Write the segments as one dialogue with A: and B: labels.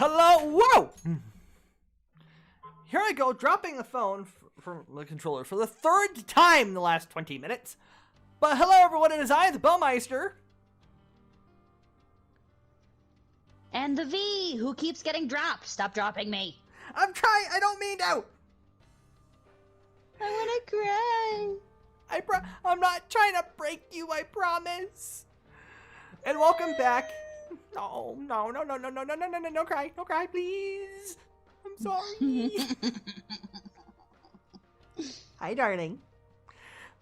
A: Hello? Whoa! Here I go, dropping the phone from the controller for the third time in the last 20 minutes. But hello everyone, it is I, the Bellmeister.
B: And the V, who keeps getting dropped. Stop dropping me.
A: I'm trying, I don't mean to.
B: I want to cry.
A: I'm not trying to break you, I promise. And welcome back. No, cry, please. I'm sorry. Hi, darling.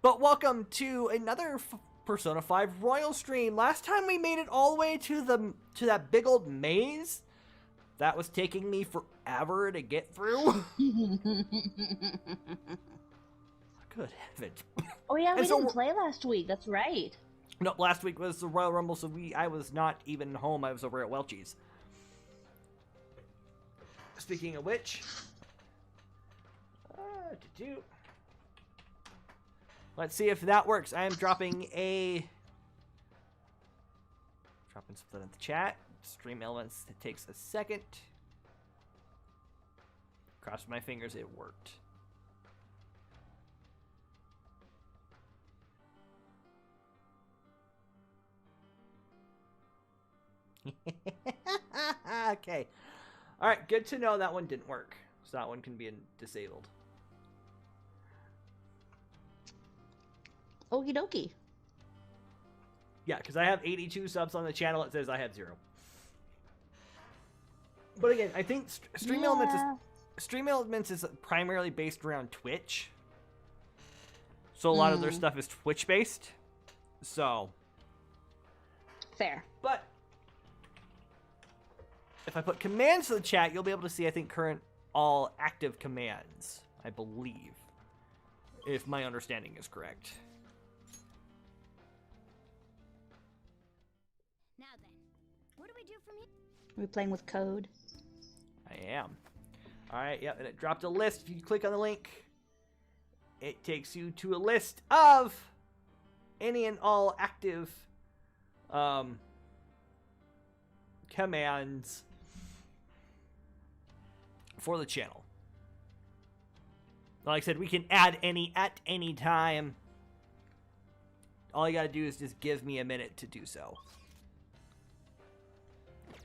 A: But welcome to another Persona 5 Royal stream. Last time we made it all the way to that big old maze. That was taking me forever to get through. Good heavens.
B: Oh yeah, we
A: so
B: didn't play last week. That's right.
A: No, last week was the Royal Rumble, so I was not even home. I was over at Welchie's. Speaking of which, let's see if that works. I am dropping something in the chat. Stream elements. It takes a second. Cross my fingers, it worked. Okay. Alright, good to know that one didn't work. So that one can be disabled.
B: Okie dokie.
A: Yeah, because I have 82 subs on the channel. It says I have 0. But again, I think Stream Elements is primarily based around Twitch. So a lot of their stuff is Twitch based. So
B: fair.
A: But if I put commands to the chat, you'll be able to see, I think, current all active commands, I believe. If my understanding is correct.
C: Now then, what do we do from here?
B: Are we playing with code?
A: I am. Alright, yep, and it dropped a list. If you click on the link, it takes you to a list of any and all active commands for the channel. Like I said, we can add any at any time. All you gotta do is just give me a minute to do so.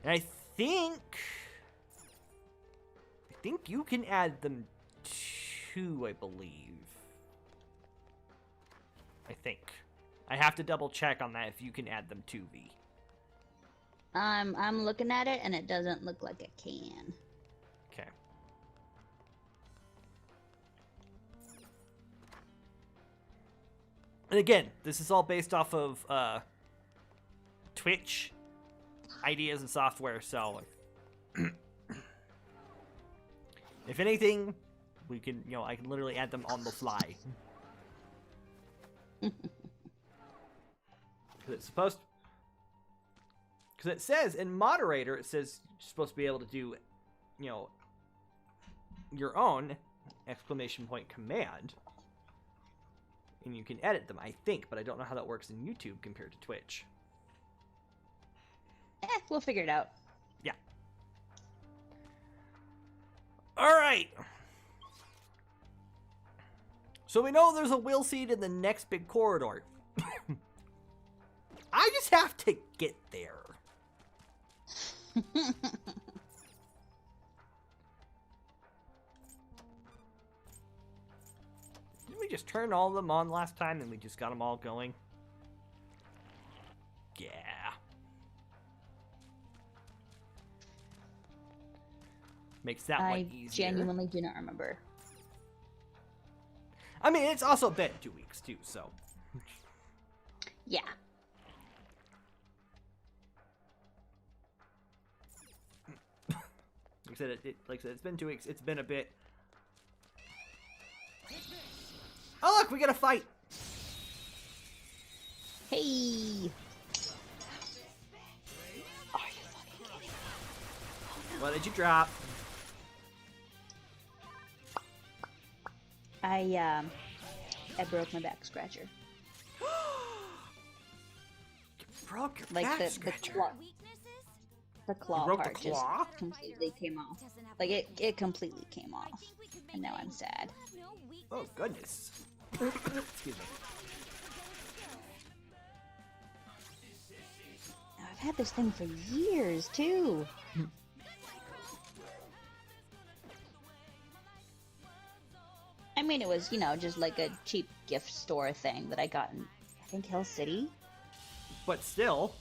A: And I think you can add them too, I believe. I think. I have to double check on that if you can add them to V.
B: I'm looking at it and it doesn't look like I can.
A: Okay. And again, this is all based off of Twitch ideas and software, so if anything, we can, I can literally add them on the fly. Because it says in moderator, it says you're supposed to be able to do, your own exclamation point command. And you can edit them, I think, but I don't know how that works in YouTube compared to Twitch.
B: We'll figure it out.
A: Yeah. Alright. So we know there's a will seed in the next big corridor. I just have to get there. Did we just turn all of them on last time and we just got them all going? Yeah. Makes that one easier.
B: I genuinely do not remember.
A: I mean, it's also been 2 weeks too, so.
B: Yeah.
A: Like I said, it's been 2 weeks. It's been a bit. Oh look, we got a fight.
B: Hey. Are you fucking kidding me?
A: What did you drop?
B: I broke my back scratcher.
A: You broke your
B: Like
A: back
B: the
A: scratcher.
B: club. The claw
A: broke the
B: part
A: claw?
B: just completely came off. Like, it completely came off. And now I'm sad.
A: Oh, goodness. Excuse me.
B: I've had this thing for years, too. I mean, it was, you know, just like a cheap gift store thing that I got in, I think, Hill City.
A: But still,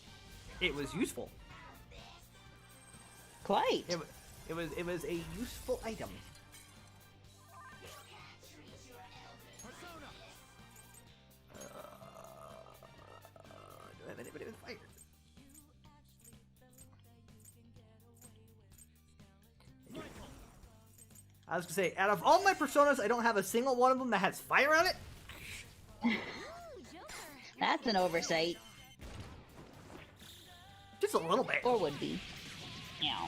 A: it was useful.
B: Quite.
A: It was a useful item. Do I have anybody with fire? I was gonna say, out of all my personas, I don't have a single one of them that has fire on it.
B: That's an oversight.
A: Just a little bit.
B: Or would be. Yeah.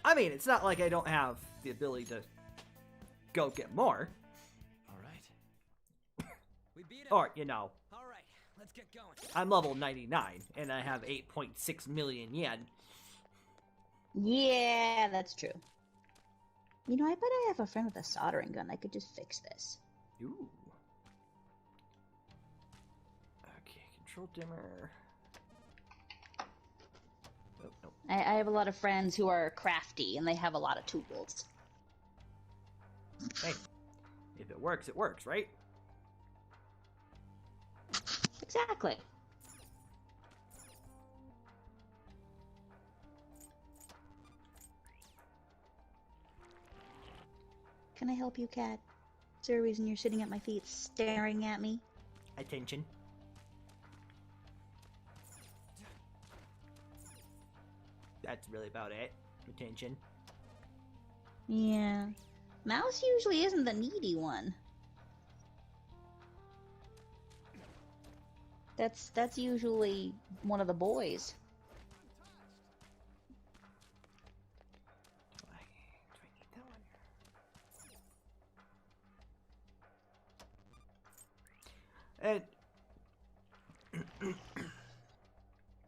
A: I mean, it's not like I don't have the ability to go get more.
D: All right. We beat him.
A: Or, you know,
D: All right, let's get going.
A: I'm level 99, and I have 8.6 million yen.
B: Yeah, that's true. You know, I bet I have a friend with a soldering gun that could just fix this.
A: Ooh. Okay, control dimmer. Oh, no.
B: I have a lot of friends who are crafty, and they have a lot of tools.
A: Hey, if it works, right?
B: Exactly. Can I help you, Cat? Is there a reason you're sitting at my feet staring at me?
A: Attention. That's really about it. Attention.
B: Yeah. Mouse usually isn't the needy one. That's usually one of the boys.
A: Do I need that one? And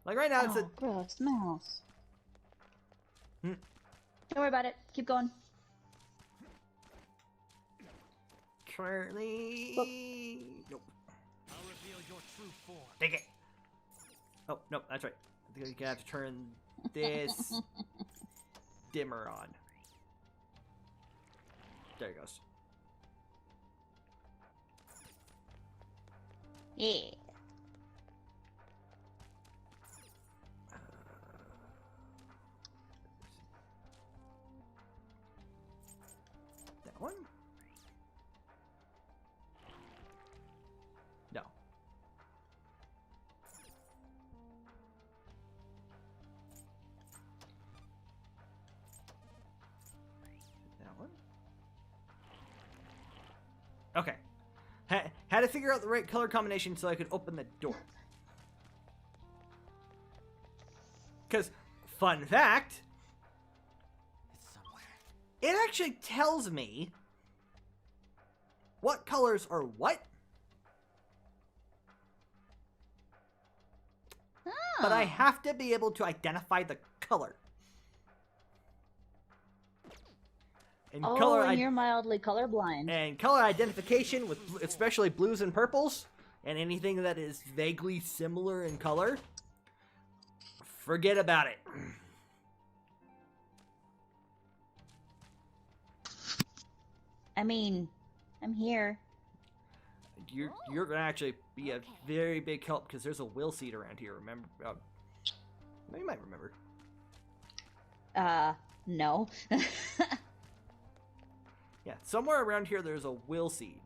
A: like right now, it's
B: Oh, gross mouse.
A: Hmm.
B: Don't worry about it. Keep going.
A: currently. Nope.
D: I'll reveal your true form.
A: Take it. Oh no, that's right. I think you're gonna have to turn this dimmer on. There it goes.
B: Yeah.
A: That one? No. That one? Okay. Had to figure out the right color combination so I could open the door. Because, fun fact,
D: It's somewhere.
A: it actually tells me what colors are what, but I have to be able to identify the color. And
B: Oh, and you're mildly colorblind.
A: and color identification with especially blues and purples and anything that is vaguely similar in color, forget about it.
B: I mean, I'm here.
A: You're gonna actually be a very big help because there's a will seed around here. Remember? You might remember.
B: No.
A: Yeah, somewhere around here there's a will seed.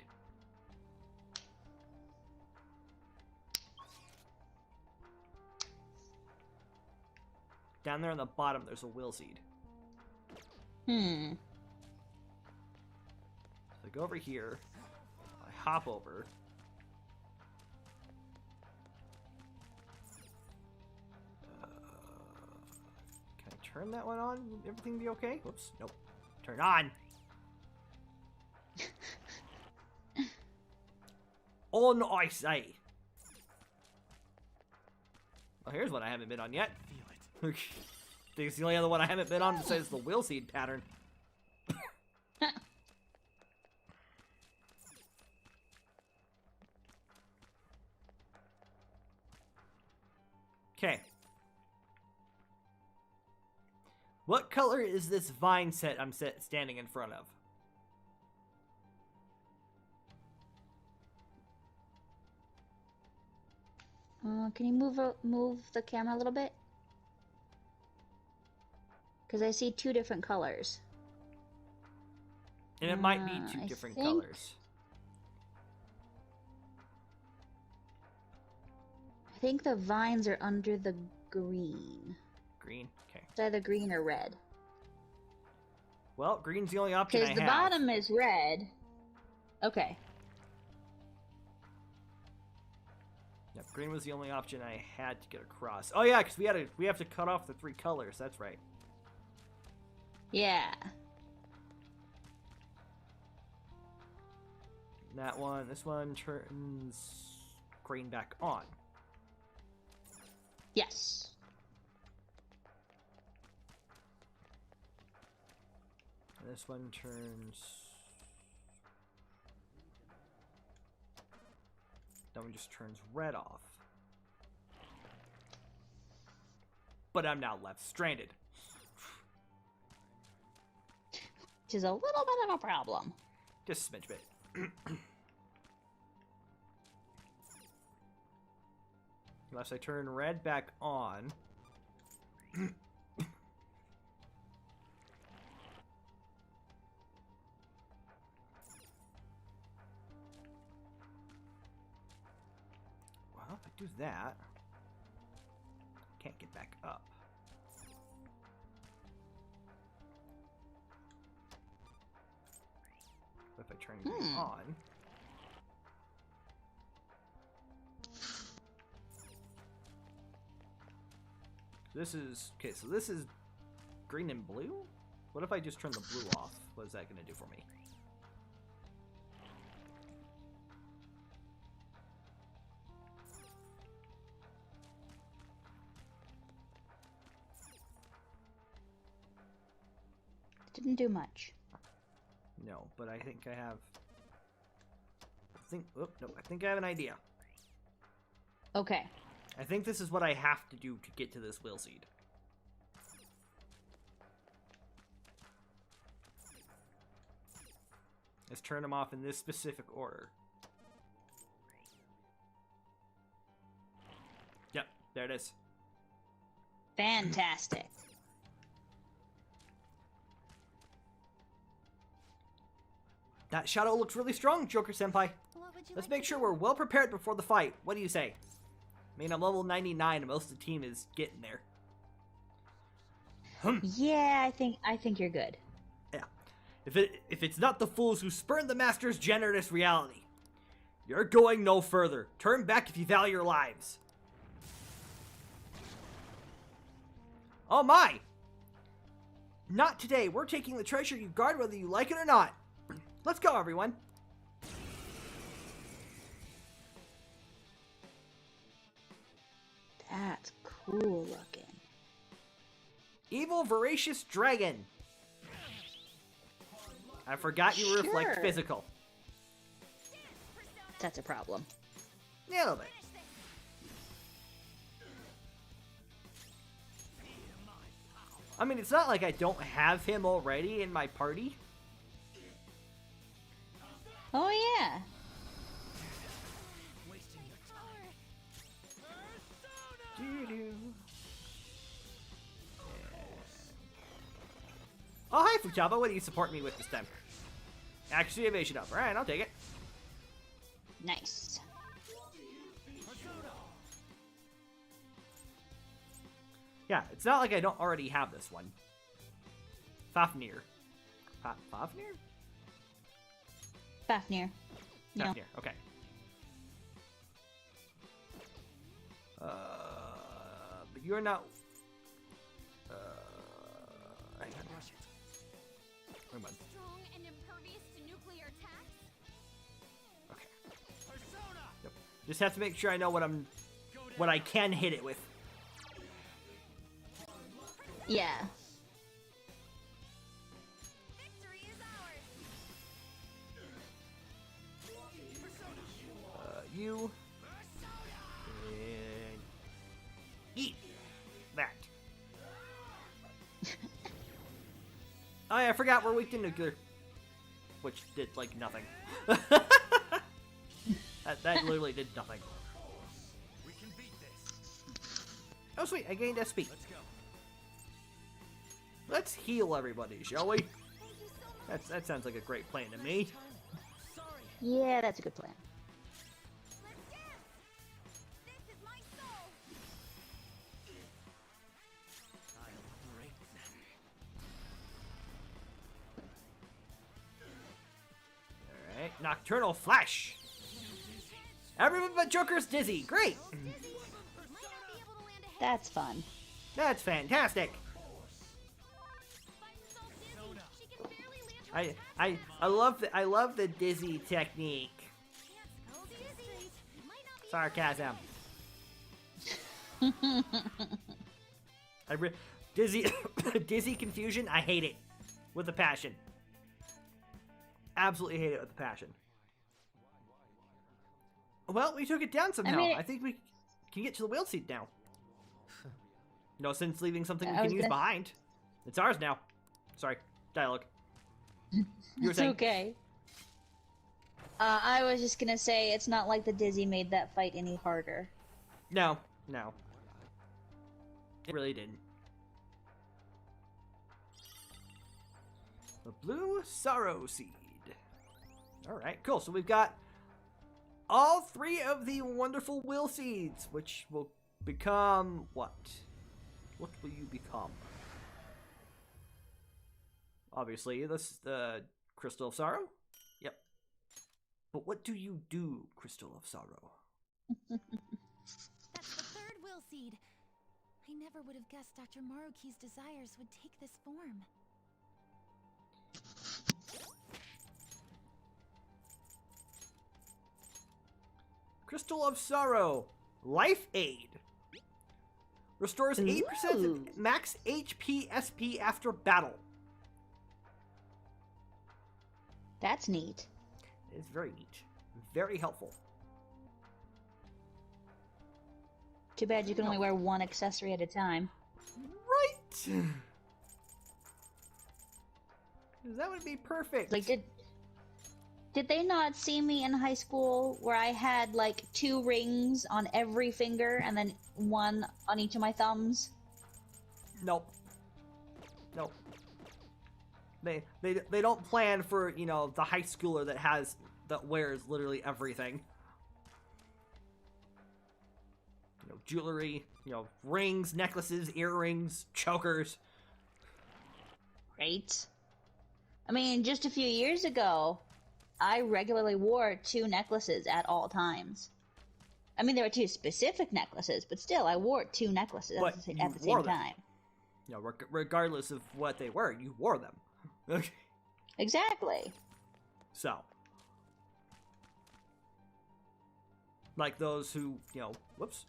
A: Down there on the bottom there's a will seed.
B: Hmm.
A: So I go over here. I hop over. Can I turn that one on? Would everything be okay? Whoops. Nope. Turn on. On I say. Oh, here's one I haven't been on yet. I think it's the only other one I haven't been on besides the will seed pattern. Okay. What color is this vine set I'm standing in front of?
B: Can you move the camera a little bit? Because I see two different colors.
A: And it might be two
B: I
A: different
B: think-
A: colors.
B: I think the vines are under the green.
A: Green? Okay.
B: It's either green or red.
A: Well, green's the only option I
B: Because
A: have.
B: the bottom is red. Okay.
A: Yep, green was the only option I had to get across. Oh yeah, because we have to cut off the 3 colors. That's right.
B: Yeah.
A: That one, this one turns green back on.
B: Yes.
A: And this one turns... That one just turns red off. But I'm now left stranded.
B: Which is a little bit of a problem.
A: Just a smidge bit. Unless I turn red back on. Well, if I do that, can't get back up. But if I turn green on, this is okay. So this is green and blue. What if I just turn the blue off? What is that going to do for me?
B: Didn't do much.
A: No, but I think I have. Oh, no, I think I have an idea.
B: Okay.
A: I think this is what I have to do to get to this will seed. Let's turn them off in this specific order. Yep, there it is.
B: Fantastic.
A: That shadow looks really strong, Joker-senpai.
C: What would you
A: Let's
C: like
A: make
C: to
A: sure
C: do?
A: we're well prepared before the fight. What do you say? I mean, I'm level 99 and most of the team is getting there.
B: Yeah, I think you're good.
A: Yeah. If it's not the fools who spurn the Master's generous reality, you're going no further. Turn back if you value your lives. Oh my! Not today. We're taking the treasure you guard whether you like it or not. Let's go, everyone.
B: That's cool looking.
A: Evil, voracious dragon. I forgot you reflect
B: Sure.
A: physical.
B: That's a problem.
A: Yeah, a little bit. I mean, it's not like I don't have him already in my party.
B: Oh yeah.
D: Wasting your time.
A: Doo-doo. Oh, hi, Futaba. What do you support me with this time? Actually, evasion up. Alright, I'll take it.
B: Nice.
A: Yeah, it's not like I don't already have this one. Fafnir. Fafnir?
B: Fafnir. No.
A: Fafnir, okay. But you're not... hang on. Wait a minute.
C: Strong and impervious to nuclear attacks?
A: Okay. Yep. Just have to make sure I know what I can hit it with.
B: Yeah.
C: Victory is ours.
A: You. And eat that. Oh yeah, I forgot we're weak to nuclear. Which did, like, nothing. that literally did nothing.
D: We can beat this.
A: Oh sweet, I gained SP.
D: Let's go.
A: Let's heal everybody, shall we?
C: Thank you so much.
A: That sounds like a great plan to me.
D: Sorry.
B: Yeah, that's a good plan.
C: Let's dance. This is my soul.
D: I'll break them.
A: Alright, Nocturnal Flash! Everyone but Joker's dizzy. Great!
C: Might not be able to land a hit.
B: That's fun.
A: That's fantastic!
C: Fighting so dizzy, she can barely land her
A: I love the dizzy technique.
C: Can't spell dizzy. Might not be
A: Sarcasm. Dizzy dizzy confusion, I hate it. With a passion. Absolutely hate it with a passion. Well, we took it down somehow.
B: mean-
A: I think we can get to the wheel seat now. No sense leaving something we
B: I
A: can
B: was
A: use
B: gonna-
A: behind. It's ours now. Sorry, dialogue. You were
B: It's
A: saying?
B: okay. I was just gonna say, it's not like the Dizzy made that fight any harder.
A: No, no. It really didn't. The blue sorrow seed. Alright, cool. So we've got all 3 of the wonderful will seeds, which will become what? What will you become? Obviously, this the Crystal of Sorrow? Yep. But what do you do, Crystal of Sorrow?
C: That's the third will seed. I never would have guessed Dr. Maruki's desires would take this form.
A: Crystal of Sorrow. Life Aid. Restores 8%
B: Ooh.
A: of max HP SP after battle.
B: That's neat.
A: It's very neat. Very helpful.
B: Too bad you can only wear one accessory at a time.
A: Right! That would be perfect.
B: Like, did they not see me in high school where I had like 2 rings on every finger and then 1 on each of my thumbs?
A: Nope. Nope. They don't plan for, you know, the high schooler that wears literally everything. You know, jewelry, you know, rings, necklaces, earrings, chokers.
B: Right? I mean, just a few years ago, I regularly wore 2 necklaces at all times. I mean, there were 2 specific necklaces, but still, I wore 2 necklaces
A: But
B: at the
A: you
B: same
A: wore them.
B: time.
A: You know, regardless of what they were, you wore them. Okay.
B: Exactly.
A: So, like those who, you know, whoops,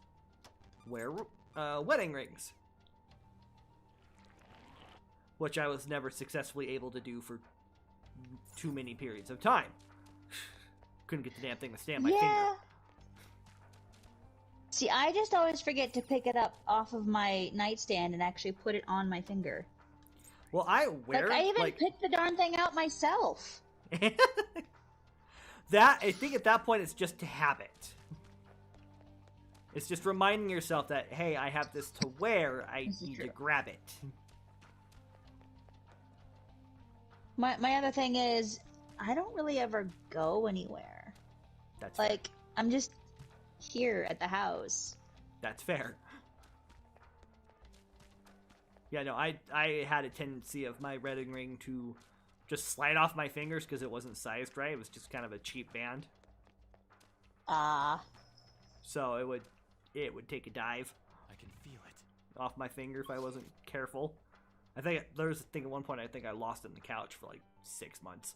A: wear wedding rings, which I was never successfully able to do for too many periods of time. Couldn't get the damn thing to stay on my finger.
B: See, I just always forget to pick it up off of my nightstand and actually put it on my finger.
A: Well, I wear
B: Like, I even picked the darn thing out myself.
A: that. I think at that point it's just a habit. It's just reminding yourself that, hey, I have this to wear. I
B: This is
A: need
B: true.
A: to grab it.
B: My other thing is, I don't really ever go anywhere.
A: That's fair.
B: Like, I'm just here at the house.
A: That's fair. Yeah, no, I had a tendency of my wedding ring to just slide off my fingers because it wasn't sized right. It was just kind of a cheap band. So it would take a dive
D: I can feel it.
A: off my finger if I wasn't careful. I think there was a thing at one point I think I lost it in the couch for like 6 months.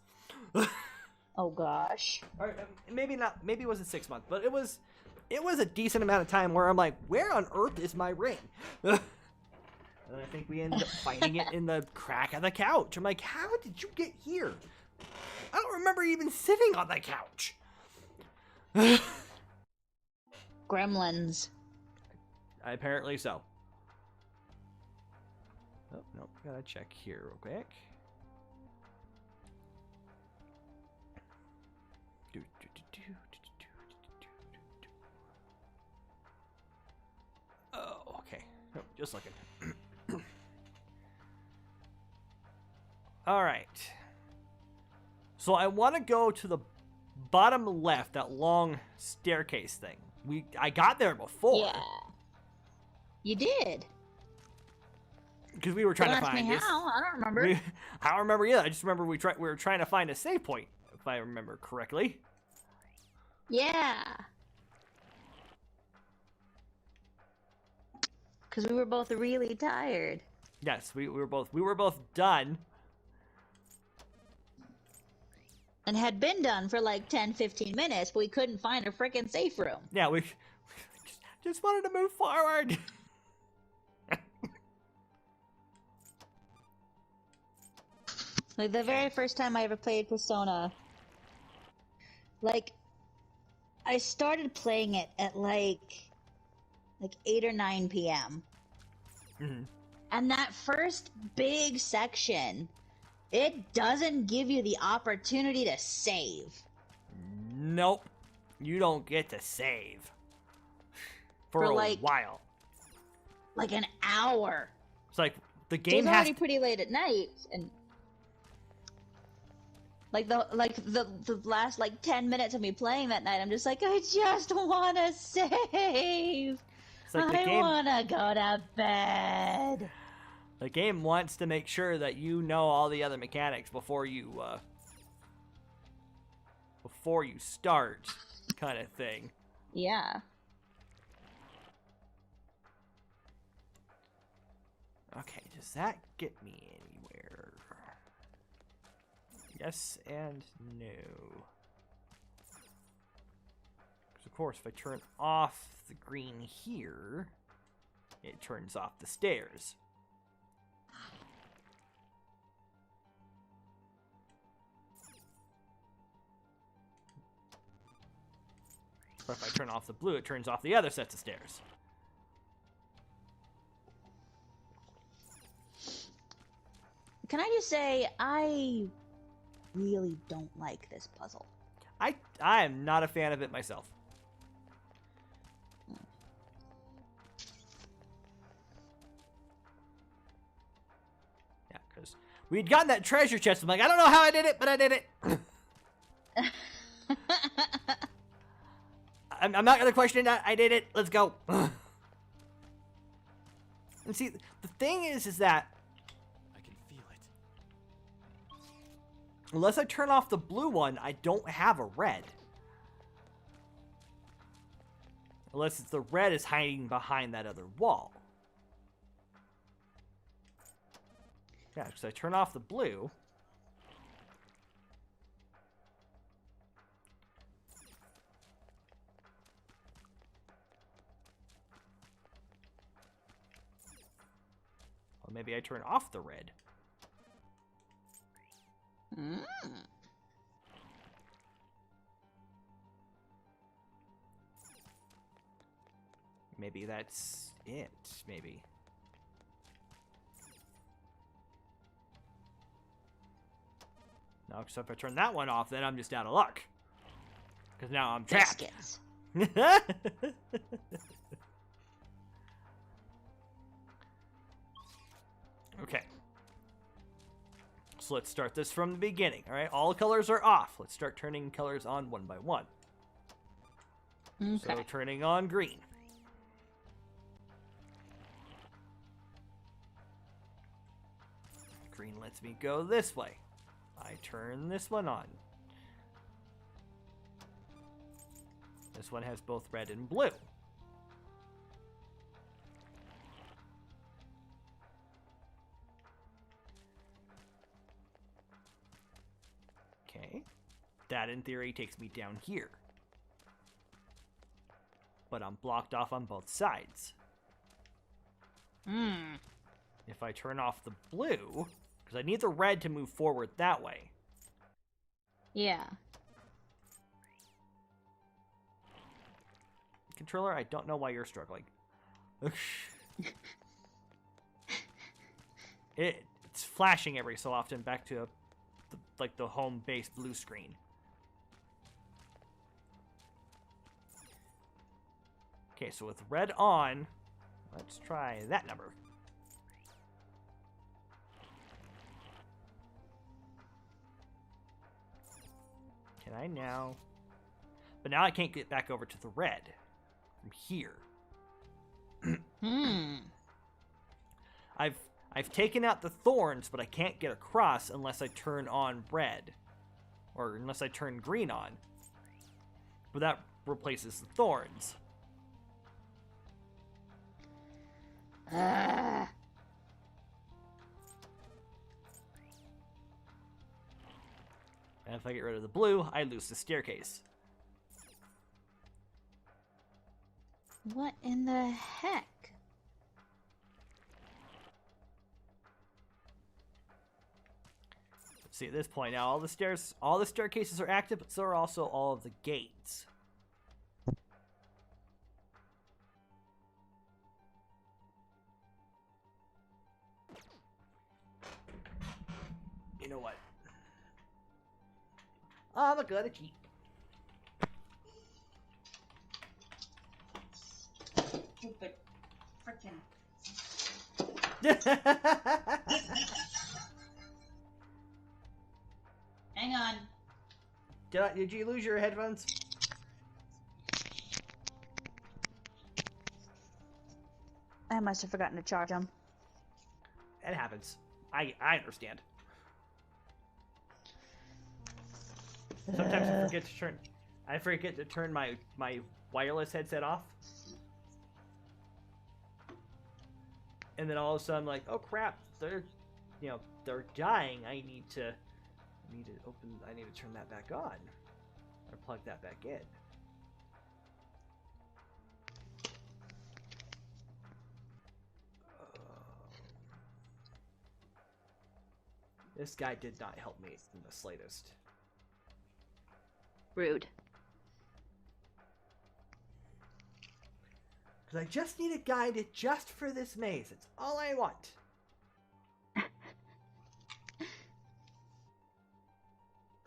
B: Oh gosh.
A: Or maybe not. Maybe it wasn't 6 months, but it was a decent amount of time where I'm like, where on earth is my ring? And And I think we ended up finding it in the crack of the couch. I'm like, how did you get here? I don't remember even sitting on the couch.
B: Gremlins.
A: Apparently so. Oh, no, gotta check here real quick. Oh, okay. No, just looking. All right. So I want to go to the bottom left, that long staircase thing. I got there before.
B: Yeah. You did.
A: Because we were trying
B: Don't
A: to
B: ask
A: find
B: me
A: this.
B: how. I don't remember.
A: I don't remember either. I just remember we were trying to find a save point, if I remember correctly.
B: Yeah. Because we were both really tired.
A: Yes, we were both done.
B: And had been done for like 10, 15 minutes, but we couldn't find a frickin' safe room.
A: Yeah, we just wanted to move forward.
B: Like, the very first time I ever played Persona, like, I started playing it at like 8 or 9 p.m.
A: Mm-hmm.
B: And that first big section, it doesn't give you the opportunity to save.
A: Nope, you don't get to save for a
B: like
A: while.
B: Like an hour.
A: It's like the
B: It
A: game
B: was
A: has
B: already pretty late at night, and the last like 10 minutes of me playing that night, I'm just like, I just want to save.
A: like the
B: I
A: game.
B: want to go to bed.
A: The game wants to make sure that you know all the other mechanics before you start, kind of thing.
B: Yeah.
A: Okay, does that get me anywhere? Yes and no. Because of course, if I turn off the green here, it turns off the stairs. But if I turn off the blue, it turns off the other sets of stairs.
B: Can I just say, I really don't like this puzzle.
A: I am not a fan of it myself. Yeah, because we'd gotten that treasure chest. I'm like, I don't know how I did it, but I did it. I'm not going to question that. I did it. Let's go. And see, the thing is that
D: I can feel it.
A: unless I turn off the blue one, I don't have a red. Unless it's the red is hiding behind that other wall. Yeah, because I turn off the blue. Well, maybe I turn off the red.
B: Mm.
A: Maybe that's it. Maybe. No, except if I turn that one off, then I'm just out of luck. Because now I'm trapped.
B: Biscuits.
A: Okay. So let's start this from the beginning. All right, all colors are off. Let's start turning colors on one by one.
B: Okay.
A: So turning on green. Green lets me go this way. I turn this one on. This one has both red and blue. Okay. That, in theory, takes me down here. But I'm blocked off on both sides.
B: Hmm.
A: if I turn off the blue, because I need the red to move forward that way.
B: Yeah.
A: Controller, I don't know why you're struggling. It's flashing every so often back to the home base blue screen. Okay, so with red on, let's try that number. Can I now? But now I can't get back over to the red from here. I've taken out the thorns, but I can't get across unless I turn on red. Or unless I turn green on. But that replaces the thorns. And if I get rid of the blue, I lose the staircase.
B: What in the heck?
A: See, at this point now, all the staircases are active, but so are also all of the gates. You know what? I'm gonna cheat.
B: Stupid frickin'. Hang on.
A: Did you lose your headphones?
B: I must have forgotten to charge them.
A: It happens. I understand. Sometimes I forget to turn my wireless headset off. And then all of a sudden I'm like, oh crap, they're dying. I need to turn that back on. Or plug that back in. This guy did not help me in the slightest.
B: Rude.
A: Because I just need a guide just for this maze. It's all I want.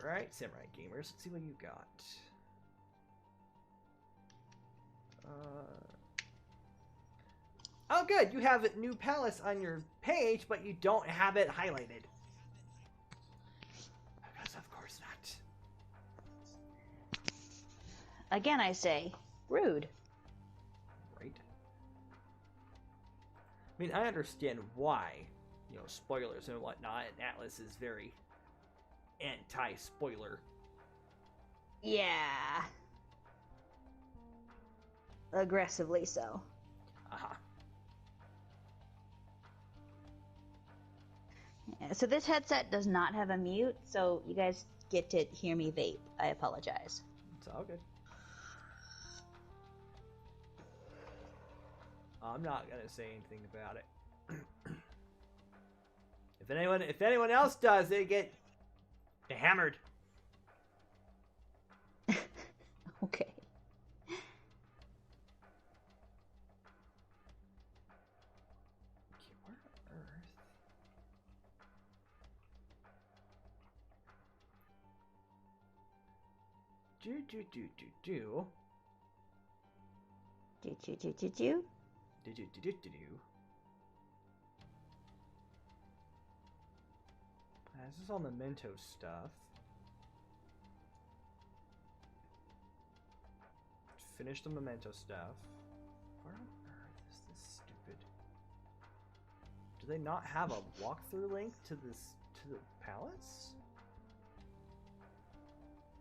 A: Alright, Samurai Gamers, let's see what you got. Oh good, you have a new palace on your page, but you don't have it highlighted. Because of course not.
B: Again, I say, rude.
A: Right. I mean, I understand why, spoilers and whatnot, and Atlas is very anti-spoiler.
B: Yeah. Aggressively so.
A: Uh-huh.
B: Yeah, so this headset does not have a mute, so you guys get to hear me vape. I apologize.
A: It's all good. I'm not gonna say anything about it. If anyone else does, they get hammered.
B: Okay.
A: Okay, where on earth? Do.
B: Do.
A: This is all memento stuff. Finish the memento stuff. Where on earth is this stupid? Do they not have a walkthrough link to the palace?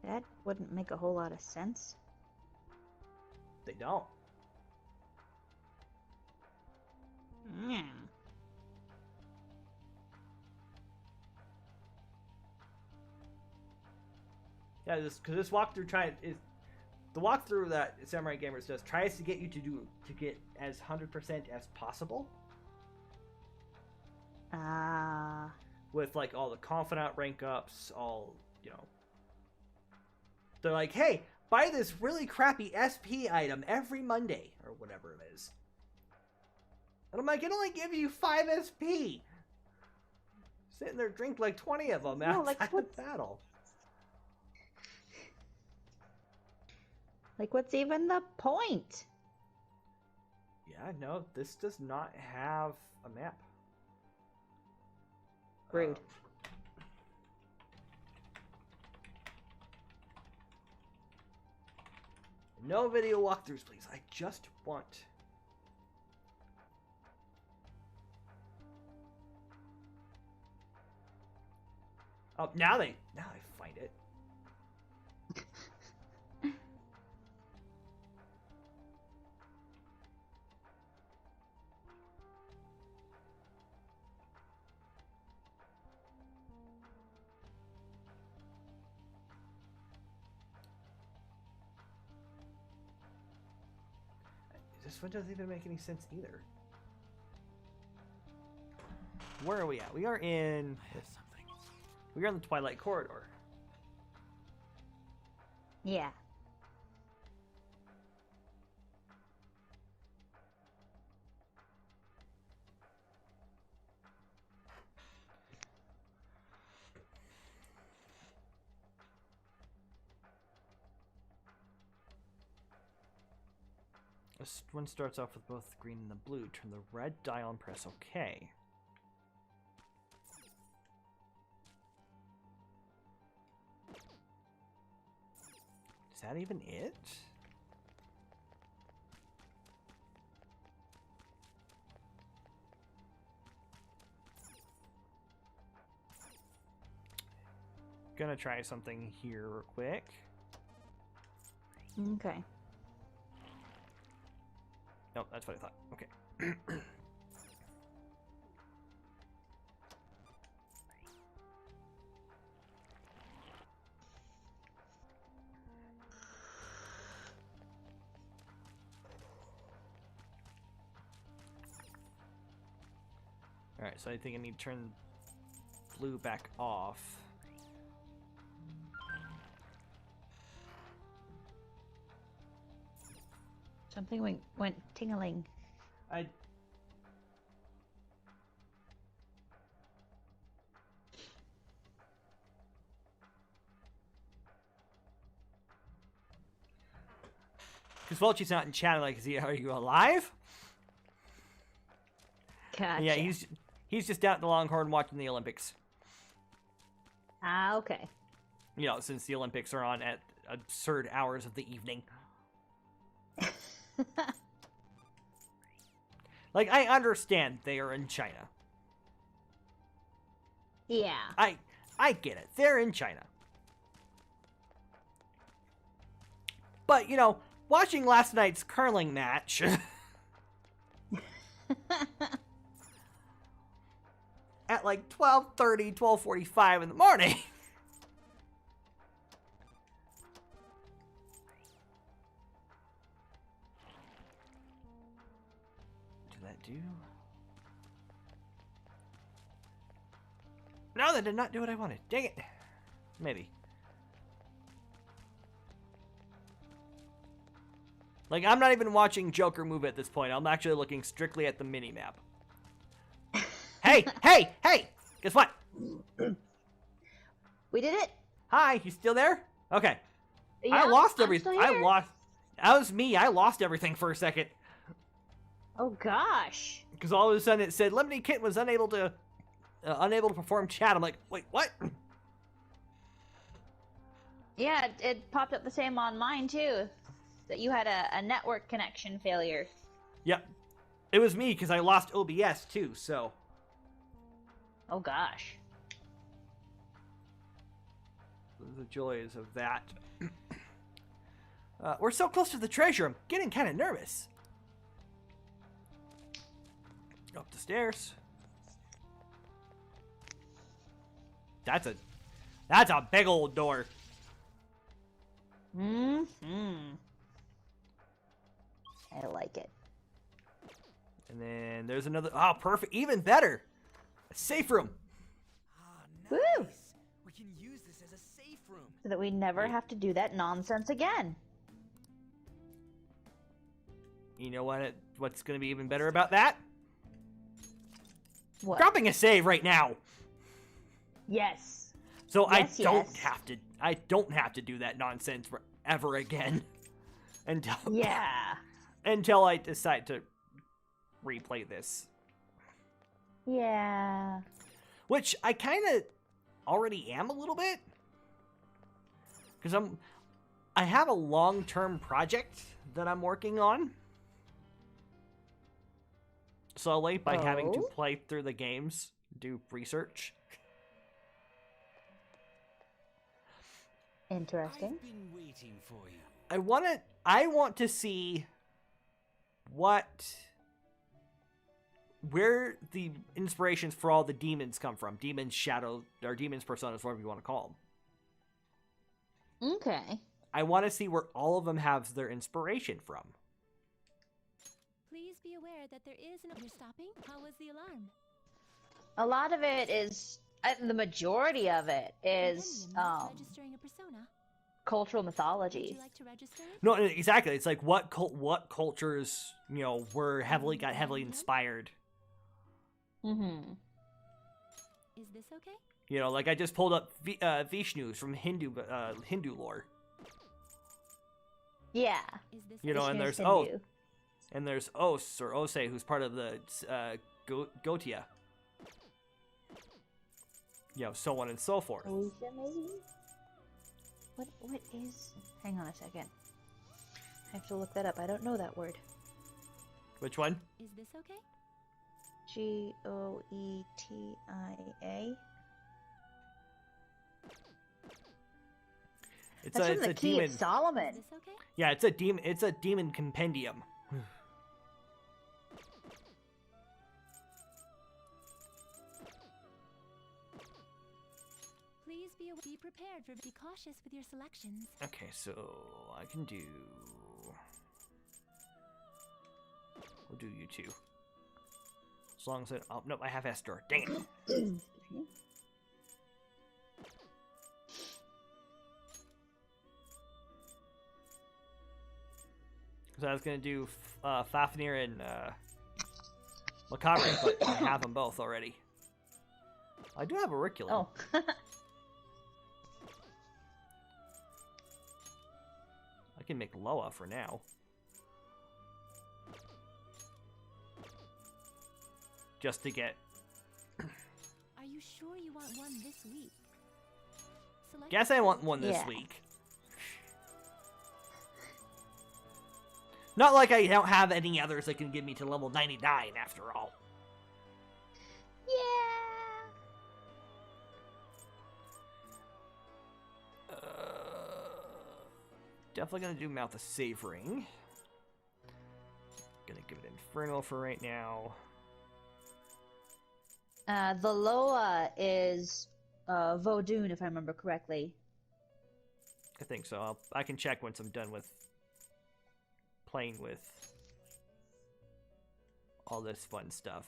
B: That wouldn't make a whole lot of sense.
A: They don't.
B: Mm.
A: Yeah, because this walkthrough the walkthrough that Samurai Gamers does tries to get you to get as 100% as possible.
B: Ah.
A: With like all the confidant rank ups, all, you know. They're like, hey, buy this really crappy SP item every Monday, or whatever it is. And I'm like, it only gives you 5 SP. Sitting there, drink like 20 of them
B: No,
A: outside
B: like,
A: the battle.
B: Like, what's even the point?
A: Yeah, no, this does not have a map.
B: Rude.
A: No video walkthroughs, please. I just want... Oh, now I find it. This one doesn't even make any sense either. Where are we at? We are in...
D: I have something.
A: We are in the Twilight Corridor.
B: Yeah.
A: This one starts off with both the green and the blue. Turn the red dial and press OK. Is that even it? Gonna try something here real quick.
B: Okay.
A: Nope, that's what I thought. Okay. Alright, so I think I need to turn blue back off.
B: Something went tingling.
A: Because Welchie's not in chat, like, are you alive?
B: Gotcha.
A: Yeah, he's just out at the Longhorn watching the Olympics.
B: Ah, okay.
A: You know, since the Olympics are on at absurd hours of the evening. Like, I understand they are in China.
B: Yeah.
A: I get it. They're in China. But, you know, watching last night's curling match... at like 12:30, 12:45 in the morning. Did that do? No, that did not do what I wanted. Dang it. Maybe. Like, I'm not even watching Joker move at this point. I'm actually looking strictly at the mini-map. Hey, hey, hey! Guess what?
B: We did it.
A: Hi, you still there? Okay.
B: Yeah,
A: I lost
B: I'm
A: everything.
B: still here.
A: That was me. I lost everything for a second.
B: Oh gosh.
A: Because all of a sudden it said Lemony Kit was unable to perform chat. I'm like, wait, what?
B: Yeah, it popped up the same on mine too. That you had a network connection failure.
A: Yep. It was me because I lost OBS too, so.
B: Oh gosh.
A: The joys of that. We're so close to the treasure, I'm getting kind of nervous. Up the stairs. That's a big old door.
B: Mm-hmm. I like it.
A: And then there's another. Oh, perfect. Even better. A Safe room.
D: Ah,
B: Woo!
D: nice. We can use this as a safe room.
B: So that we never
A: Wait.
B: have to do that nonsense again.
A: You know what? What's going to be even better about that?
B: What?
A: Dropping a save right now.
B: Yes.
A: So
B: Yes,
A: I don't
B: yes.
A: have to. I don't have to do that nonsense ever again.
B: Yeah.
A: Until I decide to replay this.
B: Yeah.
A: Which I kind of already am a little bit. Because I have a long-term project that I'm working on. Slowly, by having to
B: Oh?
A: play through the games, do research.
B: Interesting.
D: I've been waiting for you.
A: I want to see where the inspirations for all the demons come from. Demons, shadow, or demons, personas, whatever you want to call them.
B: Okay.
A: I want to see where all of them have their inspiration from.
C: Please be aware that there is an... You're stopping? How was the alarm?
B: A lot of it is, the majority of it is,
C: Registering a persona.
B: cultural
C: Would
B: mythology.
C: you like to register it?
A: No, exactly. It's like what cultures, were got heavily inspired.
B: Mm-hmm.
C: Is this okay?
A: Like I just pulled up Vishnus from Hindu lore.
B: Yeah.
C: Is this
A: And
B: Vishnu's
A: there's
B: Hindu.
A: and there's Os or Ose, who's part of the Gotia. So on and so forth.
B: Oja, maybe? What is... Hang on a second. I have to look that up. I don't know that word.
A: Which one?
C: Is this okay?
B: Goetia.
A: It's
B: That's
A: a
B: from the Key
A: demon.
B: of Solomon.
C: Is this okay?
A: Yeah, it's a demon. It's a demon compendium.
C: Please be prepared for... Be cautious with your selections.
A: Okay, so I can do. We'll do you two. As long as oh nope, I have Esther. Dang it. So I was gonna do Fafnir and Macabre, but I have them both already. I do have Auriculum.
B: Oh.
A: I can make Loa for now. Just to get.
C: Are you sure you want one this week? Select
A: Guess I want one this
B: Yeah.
A: week. Not like I don't have any others that can get me to level 99 after all.
B: Yeah.
A: Definitely gonna do Mouth of Savoring. Gonna give it Infernal for right now.
B: The Loa is Vodun, if I remember correctly.
A: I think so. I can check once I'm done with playing with all this fun stuff.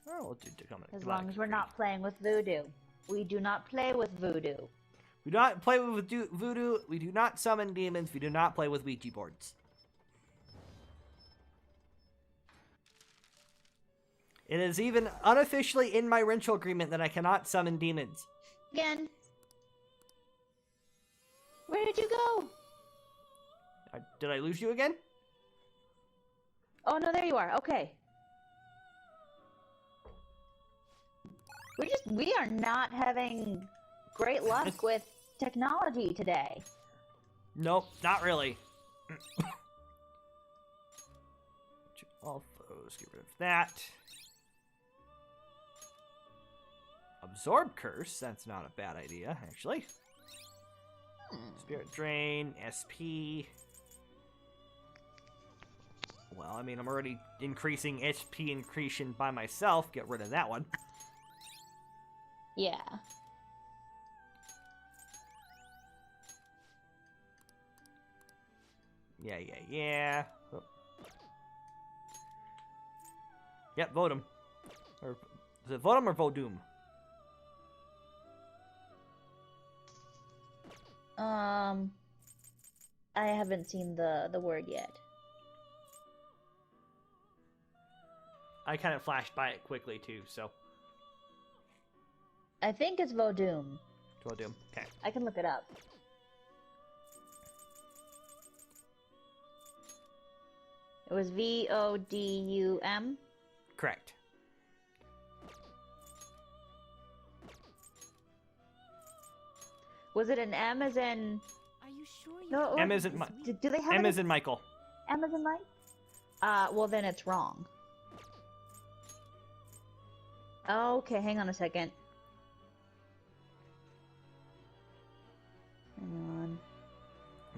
A: Oh, we'll do
B: As long as we're not playing with voodoo. We do not play with voodoo.
A: We do not play with voodoo. We do not summon demons. We do not play with Ouija boards. It is even unofficially in my rental agreement that I cannot summon demons.
B: Again. Where did you go?
A: Did I lose you again?
B: Oh, no, there you are. Okay. We are not having great luck with technology today.
A: Nope, not really. All foes, get rid of that. Absorb Curse, that's not a bad idea, actually. Spirit Drain, SP. Well, I mean, I'm already increasing HP increation by myself. Get rid of that one.
B: Yeah.
A: Yeah. Oh. Yep, vote him. Or is it Vodum or Vodum?
B: I haven't seen the word yet.
A: I kind of flashed by it quickly too, so.
B: I think it's Vodum.
A: Vodum. Okay.
B: I can look it up. It was Vodum.
A: Correct.
B: Was it an M as in?
C: Are you sure you
B: No,
A: M as in
B: do they have
A: M
B: an
A: as in Michael.
B: M as in Mike? Well then it's wrong. Okay, hang on a second. Hang on.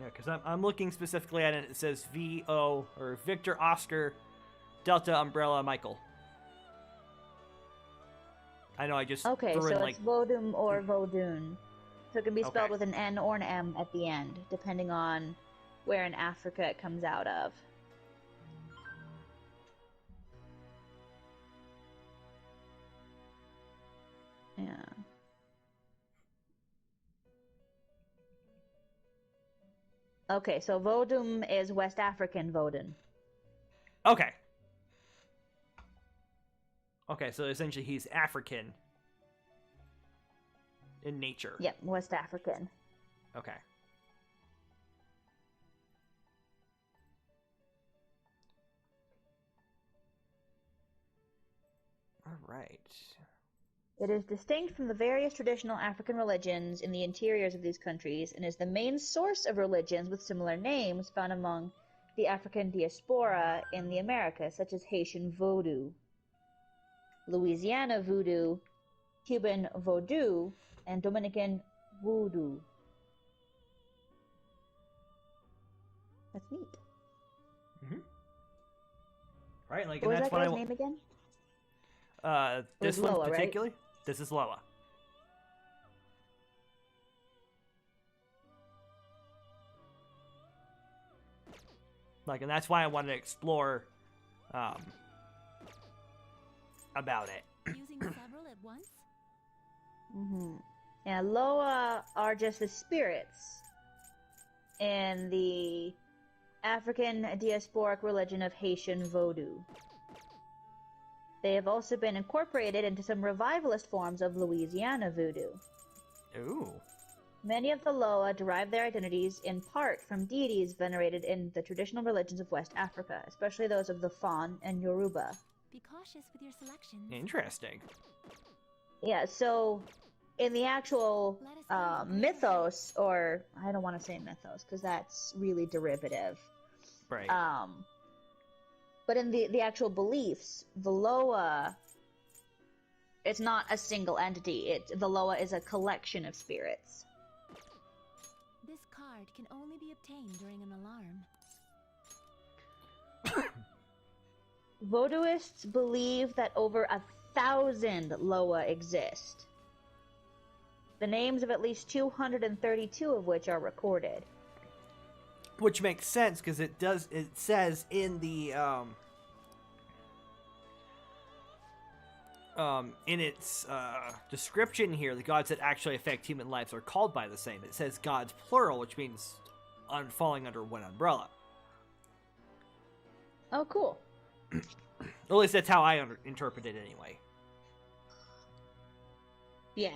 A: Yeah, because I'm looking specifically at it. It says VO or Victor Oscar Delta Umbrella Michael. I know I just
B: Okay,
A: threw
B: so
A: in
B: it's Vodum or
A: Hmm.
B: Vodun. So it can be spelled
A: Okay.
B: with an N or an M at the end, depending on where in Africa it comes out of. Yeah. Okay, so Vodum is West African Vodun.
A: Okay. Okay, so essentially he's African in nature.
B: Yep, West African.
A: Okay. All right.
B: It is distinct from the various traditional African religions in the interiors of these countries and is the main source of religions with similar names found among the African diaspora in the Americas, such as Haitian Vodou, Louisiana Voodoo, Cuban Vodou, and Dominican Voodoo. That's neat.
A: Mm-hmm. Right, like,
B: What
A: and
B: was
A: that's
B: that
A: what I
B: guy's
A: want.
B: name again?
A: This
B: was
A: one
B: Loa, right?
A: particularly. This is Loa. Like, and that's why I wanted to explore, about it.
C: using several at once?
B: Mm-hmm. Yeah, Loa are just the spirits in the African diasporic religion of Haitian Vodou. They have also been incorporated into some revivalist forms of Louisiana Voodoo.
A: Ooh.
B: Many of the Loa derive their identities in part from deities venerated in the traditional religions of West Africa, especially those of the Fon and Yoruba.
C: Be cautious with your selections.
A: Interesting.
B: Yeah, so in the actual
C: Let us know when you're
B: mythos, or I don't want to say mythos because that's really derivative.
A: Right.
B: But in the actual beliefs, the Loa, it's not a single entity. The Loa is a collection of spirits.
C: This card can only be obtained during an alarm.
B: Vodouists believe that over 1,000 Loa exist. The names of at least 232 of which are recorded.
A: Which makes sense because it says in the in its description here, the gods that actually affect human lives are called by the same. It says gods plural, which means falling under one umbrella.
B: Oh, cool.
A: At least that's how I interpret it anyway.
B: Yeah.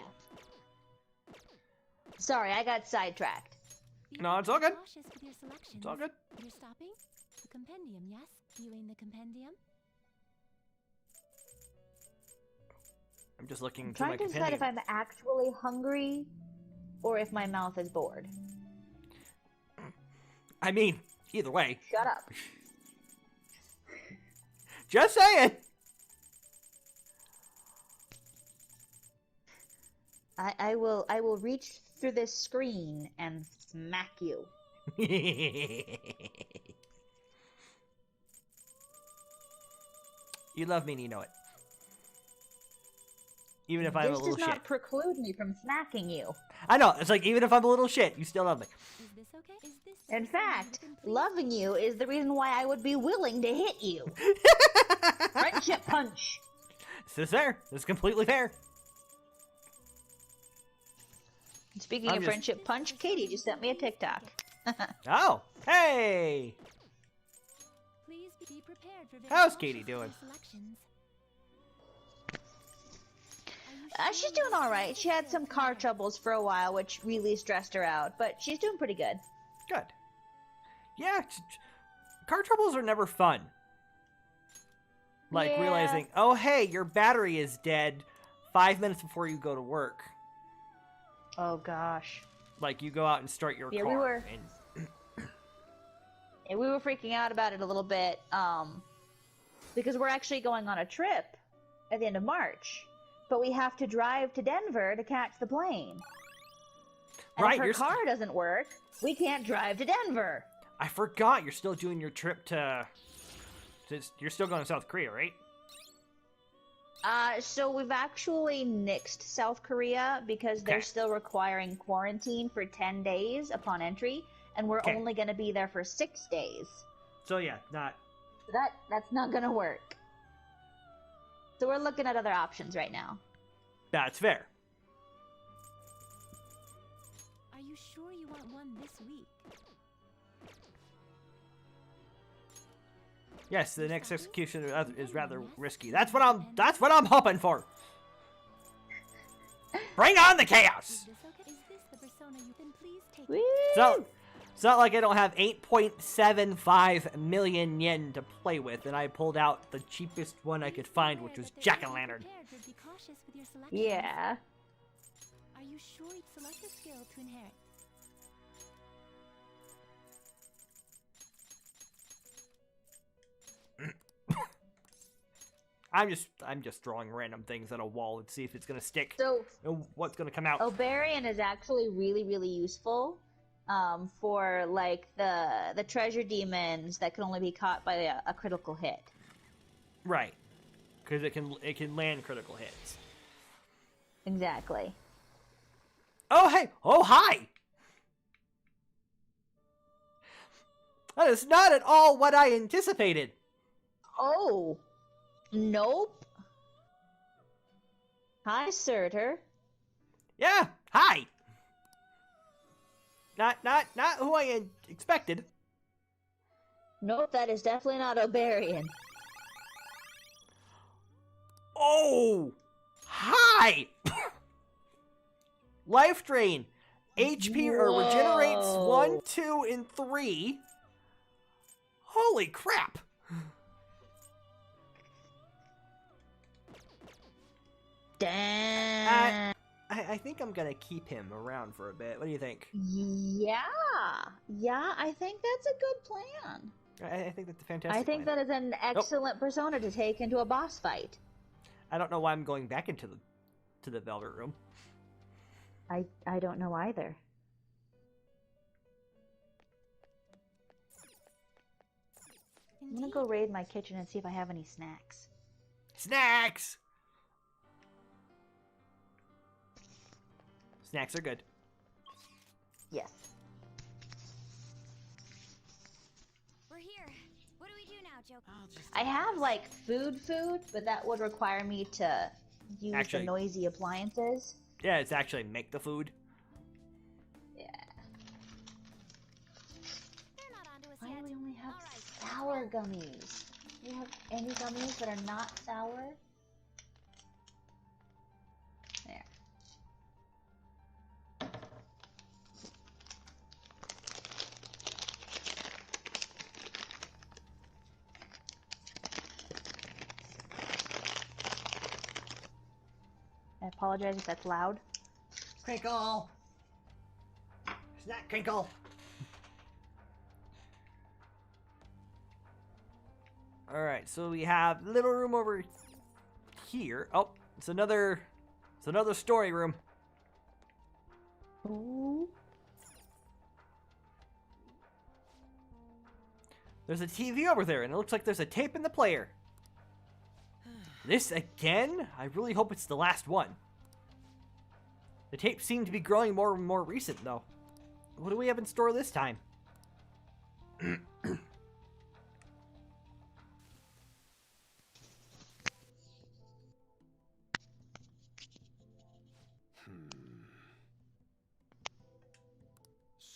B: Sorry, I got sidetracked.
C: Be
A: No, it's all good.
C: cautious with your selections.
A: It's all good.
C: You're stopping? The compendium, yes? Viewing the compendium?
A: I'm just looking
B: I'm
A: through my
B: trying to decide if
A: compendium.
B: I'm actually hungry or if my mouth is bored.
A: I mean, either way.
B: Shut up.
A: Just saying.
B: I will reach through this screen and smack you.
A: You love me and you know it. Even if I'm a
B: This
A: little
B: does not
A: shit.
B: preclude me from smacking you.
A: I know, it's like even if I'm a little shit, you still love me.
C: Is this okay? Is this
B: In
C: something you
B: fact,
C: can please-
B: loving you is the reason why I would be willing to hit you. Friendship punch.
A: This is fair. This is completely fair.
B: Speaking
A: I'm
B: of
A: just-
B: friendship punch, Katie just sent me a TikTok.
A: Oh, hey!
C: Please be prepared for very
A: How's
C: cautious
A: Katie
C: with
A: doing?
C: your selections.
B: She's doing all right. She had some car troubles for a while, which really stressed her out, but she's doing pretty good.
A: Good. Yeah, car troubles are never fun. Like
B: Yeah.
A: realizing, oh hey, your battery is dead 5 minutes before you go to work.
B: Oh gosh.
A: Like you go out and start your
B: Yeah,
A: car.
B: we were-
A: And,
B: And we were freaking out about it a little bit, because we're actually going on a trip at the end of March, but we have to drive to Denver to catch the plane. And
A: Right,
B: if her
A: you're
B: car doesn't work, we can't drive to Denver.
A: I forgot you're still doing your trip to. You're still going to South Korea, right?
B: So we've actually nixed South Korea because they're
A: Okay.
B: still requiring quarantine for 10 days upon entry, and we're
A: Okay.
B: only going to be there for 6 days.
A: So yeah, not.
B: So that's not going to work. So we're looking at other options right now.
A: That's fair.
C: Are you sure you want one this week?
A: Yes, the next execution is rather risky. That's what I'm hoping for. Bring on the chaos.
C: Is this okay? Is this the persona you then please take?
B: Woo!
A: So, it's not like I don't have 8.75 million yen to play with, and I pulled out the cheapest one I could find, which was Jack-o'-lantern.
C: Be cautious with your selections.
B: Yeah.
C: Are you sure you'd select a skill to inherit?
A: I'm just drawing random things on a wall and see if it's gonna stick.
B: So
A: And what's gonna come out?
B: Obarian is actually really, really useful for like the treasure demons that can only be caught by a critical hit.
A: Right, because it can land critical hits.
B: Exactly.
A: Oh hey! Oh hi! That is not at all what I anticipated.
B: Oh, nope. Hi, Surtur.
A: Yeah, hi. Not who I expected.
B: Nope, that is definitely not Obarian.
A: Oh, hi. Life drain, HP or regenerates
B: Whoa.
A: 1, 2, and 3. Holy crap!
B: Damn.
A: I think I'm gonna keep him around for a bit. What do you think?
B: Yeah, I think that's a good plan.
A: I think that's a fantastic.
B: I think
A: plan.
B: that is an excellent persona to take into a boss fight.
A: I don't know why I'm going back into the Velvet Room.
B: I don't know either. I'm gonna go raid my kitchen and see if I have any snacks.
A: Snacks. Snacks are good.
B: Yes.
C: We're here. What do we do now, Joker?
D: I'll just.
B: I have like food, but that would require me to use
A: Actually-
B: the noisy appliances.
A: Yeah, it's actually make the food.
B: Yeah.
C: They're not onto us
B: Why
C: yet.
B: do we only have
C: All right.
B: sour gummies? Do you have any gummies that are not sour? There. I apologize if that's loud.
A: Crinkle. Snack crinkle. All right, so we have little room over here. Oh, it's another story room.
B: Ooh.
A: There's a TV over there, and it looks like there's a tape in the player. This again? I really hope it's the last one. The tapes seem to be growing more and more recent, though. What do we have in store this time?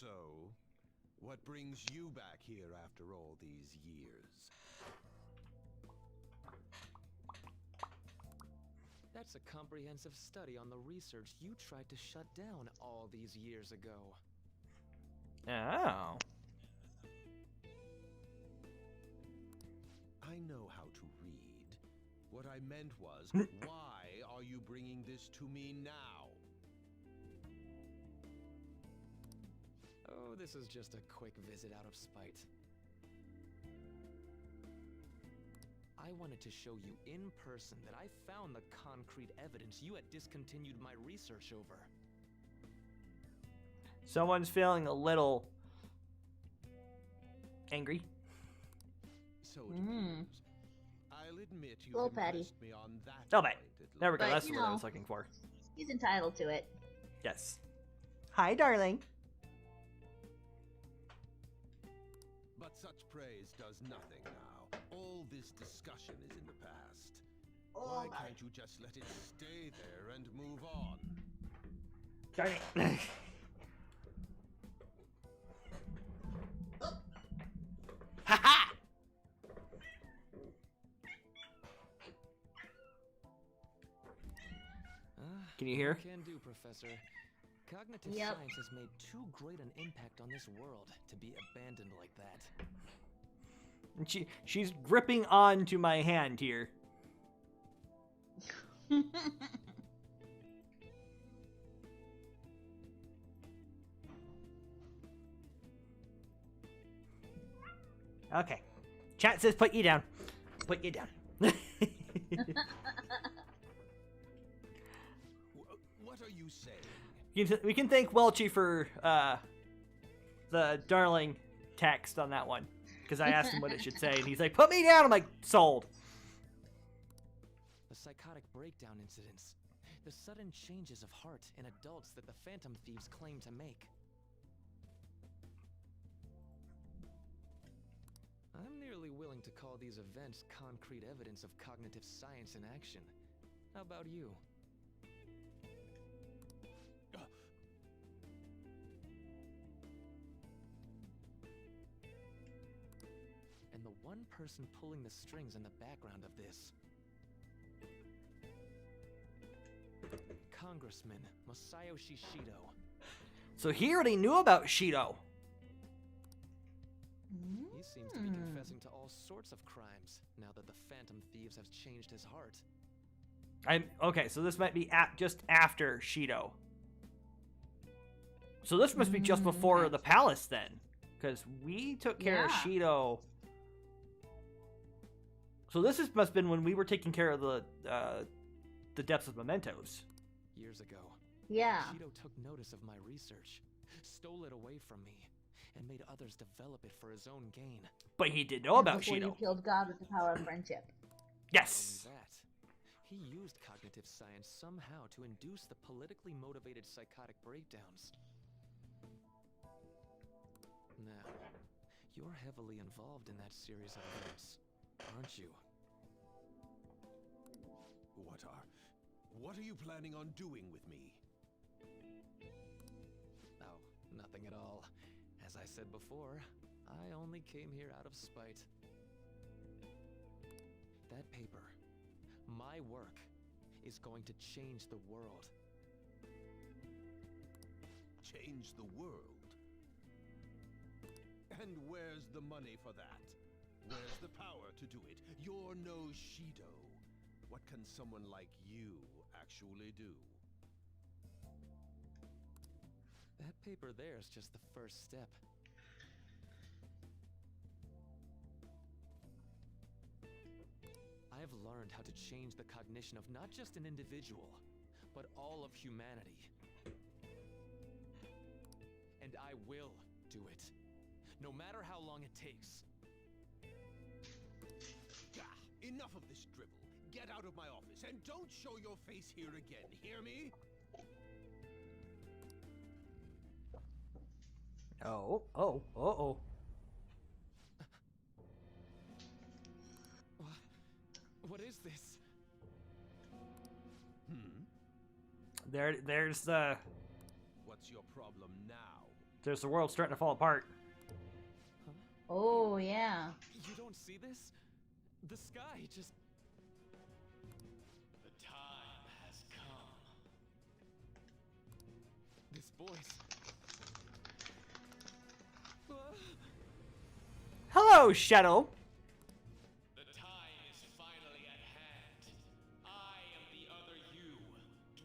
E: So, what brings you back here after all these years?
D: That's a comprehensive study on the research you tried to shut down all these years ago.
A: Oh.
E: I know how to read. What I meant was, why are you bringing this to me now?
D: Oh, this is just a quick visit out of spite. I wanted to show you in person that I found the concrete evidence you had discontinued my research over.
A: Someone's feeling a little angry.
E: So it appears. I'll admit you
B: Little Patty.
E: impressed me on that
A: Oh,
E: point,
A: mate.
E: at
A: There we go.
B: But,
A: That's
B: you
A: what I
B: know.
A: was looking for.
B: He's entitled to it.
A: Yes. Hi, darling.
E: But such praise does nothing now. All this discussion is in the past. Why can't you just let it stay there and move on?
A: Darling. Ha-ha! Can you hear?
D: Can do, Professor. Cognitive
B: Yep.
D: science has made too great an impact on this world to be abandoned like that.
A: And she's gripping on to my hand here. Okay. Chat says put you down. Put you down.
E: What are you saying?
A: We can thank Welchie for the darling text on that one. Because I asked him what it should say, and he's like, put me down! I'm like, sold.
D: The psychotic breakdown incidents. The sudden changes of heart in adults that the Phantom Thieves claim to make. I'm nearly willing to call these events concrete evidence of cognitive science in action. How about you? And the one person pulling the strings in the background of this. Congressman Masayo Shishido.
A: So he already knew about Shido.
D: He seems to be confessing to all sorts of crimes now that the Phantom Thieves have changed his heart.
A: Okay, so this might be just after Shido. So this must be just before the palace then. Because we took care of Shido. So this must have been when we were taking care of the depths of mementos.
D: Years ago,
B: Yeah.
D: Shido took notice of my research, stole it away from me, and made others develop it for his own gain.
A: But he did know about
B: Before you
A: Shido.
B: killed God with the power of friendship.
A: Yes.
D: Only that, he used cognitive science somehow to induce the politically motivated psychotic breakdowns. Now, you're heavily involved in that series of events, aren't you?
E: What are you planning on doing with me?
D: Oh, nothing at all. As I said before, I only came here out of spite. That paper, my work, is going to change the world.
E: Change the world? And where's the money for that? Where's the power to do it? You're no Shido. What can someone like you actually do?
D: That paper there is just the first step. I have learned how to change the cognition of not just an individual, but all of humanity. And I will do it, no matter how long it takes.
E: Enough of this dribble. Get out of my office and don't show your face here again, hear me?
A: Oh.
D: What is this?
A: There's the...
E: What's your problem now?
A: There's the world starting to fall apart.
B: Oh, yeah.
D: You don't see this? The sky just...
F: The time has come.
D: This voice...
A: Hello, Shadow.
F: The time is finally at hand. I am the other you,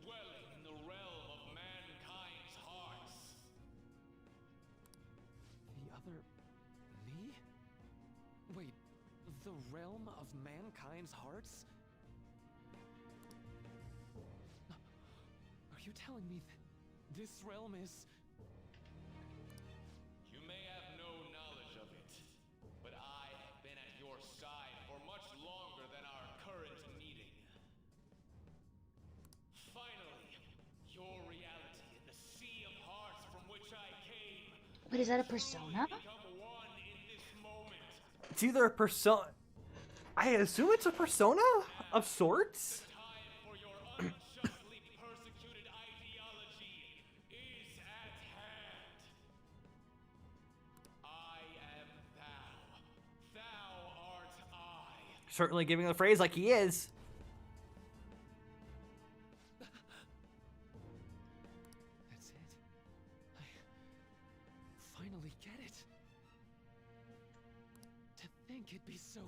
F: dwelling in the realm of mankind's hearts.
D: The other... me? Wait, the realm of mankind's hearts? Are you telling me that this realm is...
F: You may have no knowledge of it, but I have been at your side for much longer than our current meeting. Finally, your reality in the sea of hearts from which I came
B: Wait, is that a persona?
F: become one in this moment.
A: It's either a persona. I assume it's a persona of sorts.
F: Time for your unjustly persecuted ideology is at hand. I am thou. Thou art I.
A: Certainly giving the phrase like he is.
D: That's it. I finally get it. To think it'd be so...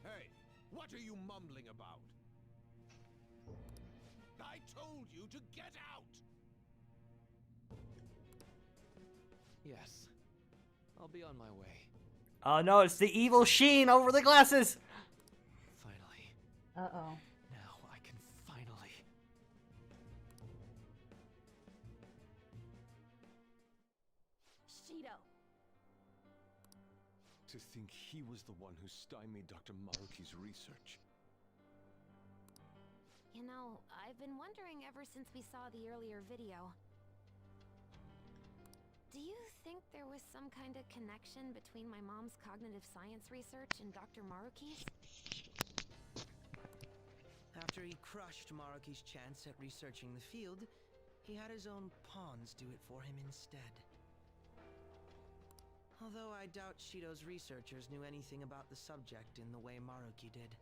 E: Hey, what are you mumbling about? I told you to get out!
D: Yes. I'll be on my way.
A: Oh no, it's the evil sheen over the glasses.
D: Finally.
B: Uh-oh.
D: Now I can finally...
C: Shido.
E: To think he was the one who stymied Dr. Maruki's research.
C: You know, I've been wondering ever since we saw the earlier video. Do you think there was some kind of connection between my mom's cognitive science research and Dr. Maruki's?
G: After he crushed Maruki's chance at researching the field, he had his own pawns do it for him instead. Although I doubt Shido's researchers knew anything about the subject in the way Maruki did.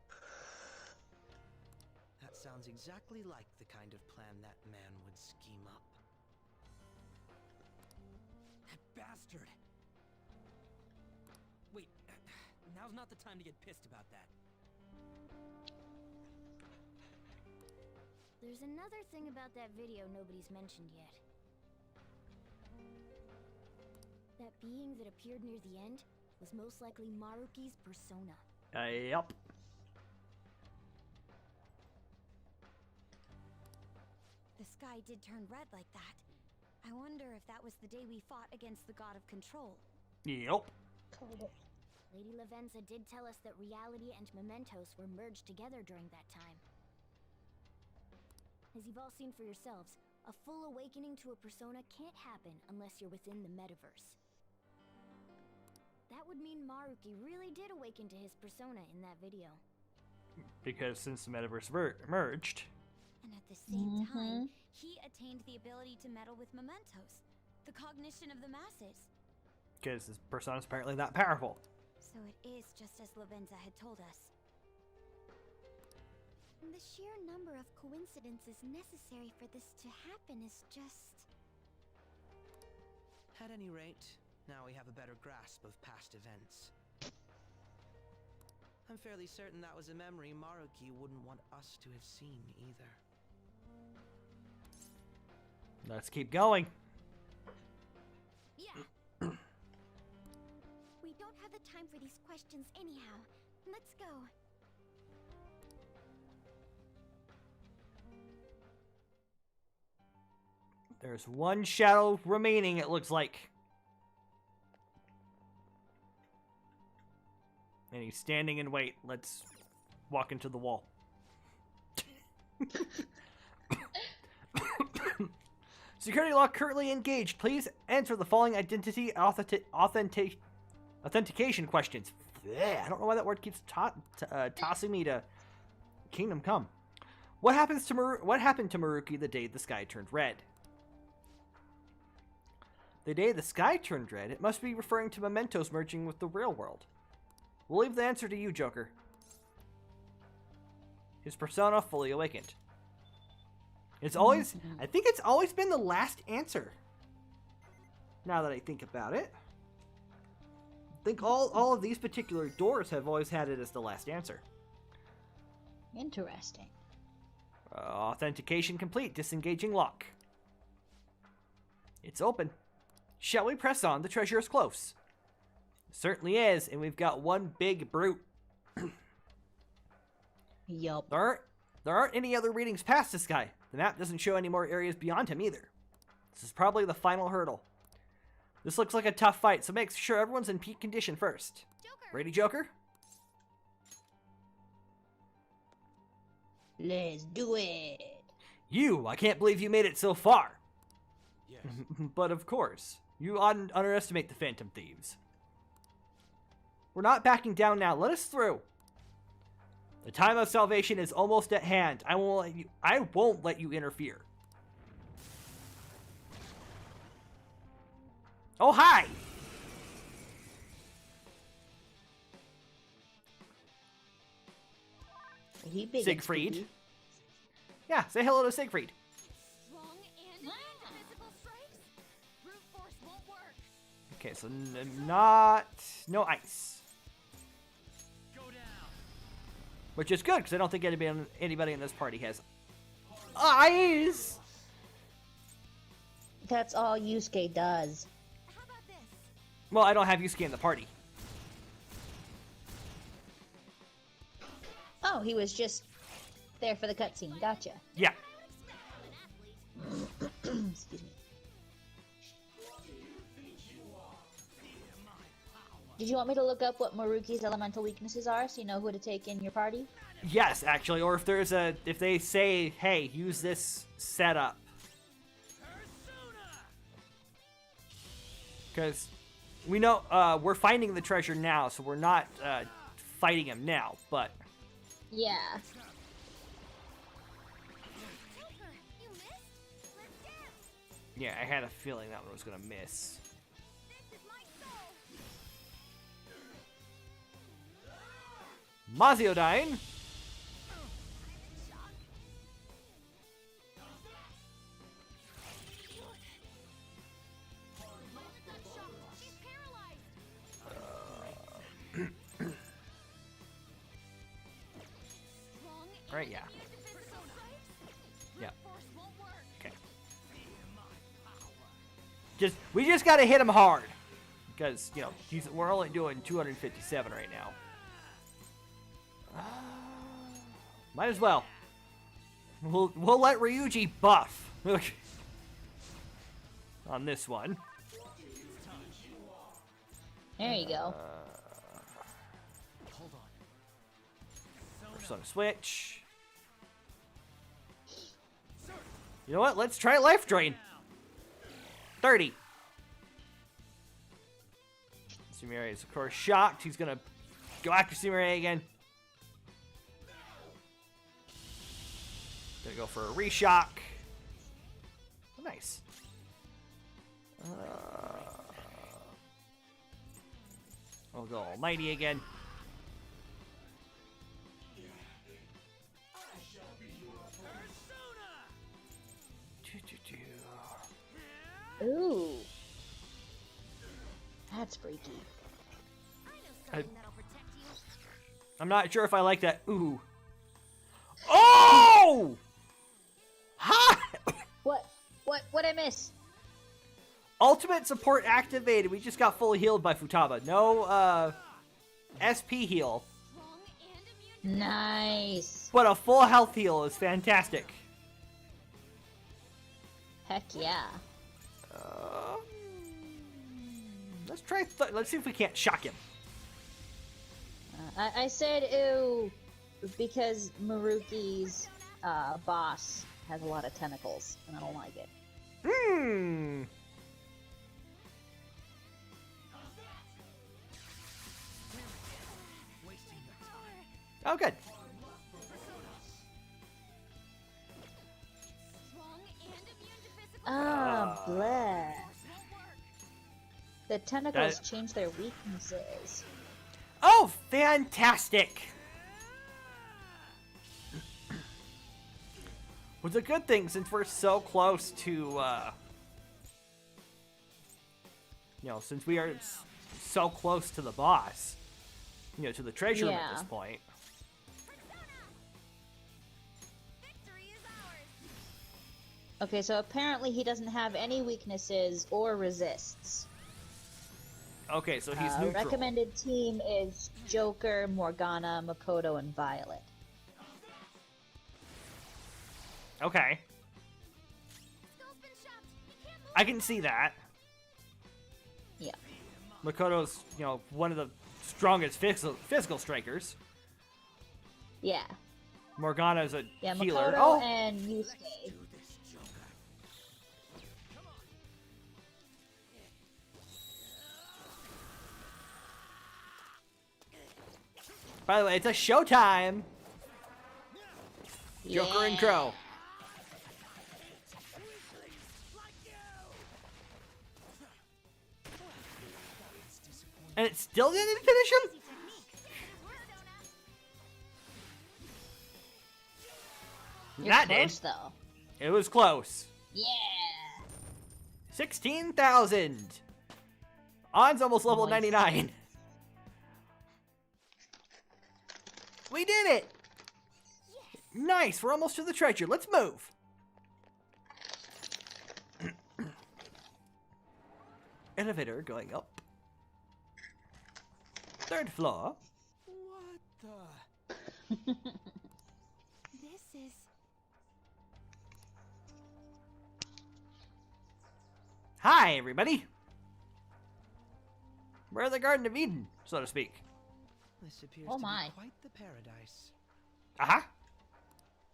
G: That sounds exactly like the kind of plan that man would scheme up.
H: That bastard! Wait, now's not the time to get pissed about that.
C: There's another thing about that video nobody's mentioned yet. That being that appeared near the end was most likely Maruki's persona.
A: Yup.
C: The sky did turn red like that. I wonder if that was the day we fought against the god of control.
A: Yup.
C: Lady Lavenza did tell us that reality and mementos were merged together during that time. As you've all seen for yourselves, a full awakening to a persona can't happen unless you're within the metaverse. That would mean Maruki really did awaken to his persona in that video.
A: Because since the metaverse merged.
C: And at the same time, he attained the ability to meddle with mementos, the cognition of the masses.
A: Because his persona is apparently that powerful.
C: So it is just as Lavenza had told us. And the sheer number of coincidences necessary for this to happen is just...
G: At any rate, now we have a better grasp of past events. I'm fairly certain that was a memory Maruki wouldn't want us to have seen either.
A: Let's keep going.
C: Yeah. We don't have the time for these questions anyhow. Let's go.
A: There's one shadow remaining, it looks like. And he's standing in wait. Let's walk into the wall. Security lock currently engaged. Please answer the following identity authentication questions. Blech, I don't know why that word keeps tossing me to Kingdom Come. What happened to Maruki the day the sky turned red? The day the sky turned red, it must be referring to mementos merging with the real world. We'll leave the answer to you, Joker. His persona fully awakened. It's always, I think it's always been the last answer. Now that I think about it. I think all of these particular doors have always had it as the last answer.
B: Interesting.
A: Authentication complete. Disengaging lock. It's open. Shall we press on? The treasure is close. Certainly is, and we've got one big brute.
B: Yup.
A: There aren't any other readings past this guy. The map doesn't show any more areas beyond him either. This is probably the final hurdle. This looks like a tough fight, so make sure everyone's in peak condition first.
C: Joker.
A: Ready, Joker?
B: Let's do it.
A: I can't believe you made it so far.
D: Yes.
A: But of course, you underestimate the Phantom Thieves. We're not backing down now. Let us through. The time of salvation is almost at hand. I won't let you interfere. Oh, hi!
B: He big and
A: Siegfried.
B: spooky.
A: Yeah, say hello to Siegfried.
C: Strong and indivisible strikes? Brute force won't work.
A: Okay, so no ice.
H: Go down.
A: Which is good, because I don't think anybody in this party has ice!
B: That's all Yusuke does.
C: How about this?
A: Well, I don't have Yusuke in the party.
B: Oh, he was just there for the cutscene. Gotcha.
A: Yeah.
B: Excuse me. Did you want me to look up what Maruki's elemental weaknesses are so you know who to take in your party?
A: Yes, actually, or if they say, hey, use this setup. Because we know, we're finding the treasure now, so we're not, fighting him now, but...
B: Yeah.
C: Joker, you missed? Let's dance.
A: Yeah, I had a feeling that one was gonna miss.
C: This is my soul.
A: Maziodyne!
C: She's paralyzed. Strong
A: Right, yeah.
C: and indivisible strikes?
A: Yeah.
C: Brute force won't work.
A: Okay. We just gotta hit him hard. Because, you know, we're only doing 257 right now. Might as well. We'll let Ryuji buff. On this one.
B: There you go.
H: Hold on.
A: Persona switch. You know what? Let's try life drain. 30. Sumire is of course shocked. He's gonna go after Sumire again. Gonna go for a reshock. Oh, nice. We'll go Almighty again.
B: Ooh. That's freaky.
C: I know something that'll protect you.
A: I'm not sure if I like that. Ooh. Oh! Ha!
B: What I miss?
A: Ultimate support activated. We just got fully healed by Futaba. No, SP heal.
C: Strong and immune.
B: Nice.
A: But a full health heal is fantastic.
B: Heck yeah.
A: Let's try. Let's see if we can't shock him.
B: I said ooh because Maruki's boss has a lot of tentacles, and I don't like it.
A: Hmm.
H: Wasting your time.
A: Oh, good.
B: The tentacles change their weaknesses.
A: Oh, fantastic! Which is a good thing since we're so close to, since we are so close to the boss, to the treasure room at this point.
B: Okay, so apparently he doesn't have any weaknesses or resists.
A: Okay, so he's neutral.
B: Recommended team is Joker, Morgana, Makoto, and Violet.
A: Okay. I can see that.
B: Yeah.
A: Makoto's, one of the strongest physical strikers.
B: Yeah.
A: Morgana's a healer.
B: Makoto and Yusuke.
A: By the way, it's a showtime! Joker and Crow. And it still didn't finish him?
B: You're
A: That
B: close,
A: did.
B: though.
A: It was close.
B: Yeah.
A: 16,000. On's almost level 99. We did it! Yes. Nice, we're almost to the treasure. Let's move. Elevator going up. 3rd floor.
D: What the?
C: This is...
A: Hi, everybody. We're in the Garden of Eden, so to speak.
G: This appears
B: Oh
G: to
B: my.
G: be quite the paradise.
A: Uh-huh.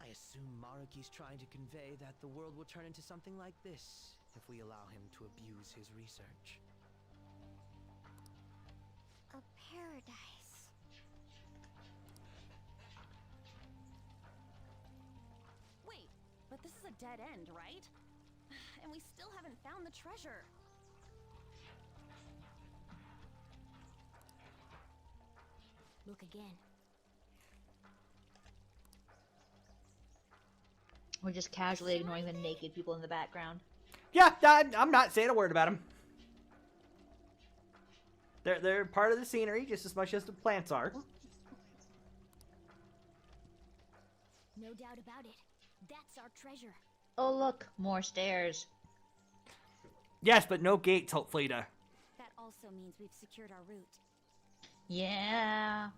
G: I assume Maruki's trying to convey that the world will turn into something like this if we allow him to abuse his research.
C: a paradise. Wait, but this is a dead end, right? And we still haven't found the treasure. Look again.
B: We're just casually ignoring the naked people in the background.
A: Yeah, I'm not saying a word about them. They're part of the scenery just as much as the plants are.
C: No doubt about it. That's our treasure.
B: Oh look, more stairs.
A: Yes, but no gates, hopefully, to...
C: That also means we've secured our route.
B: Yeah.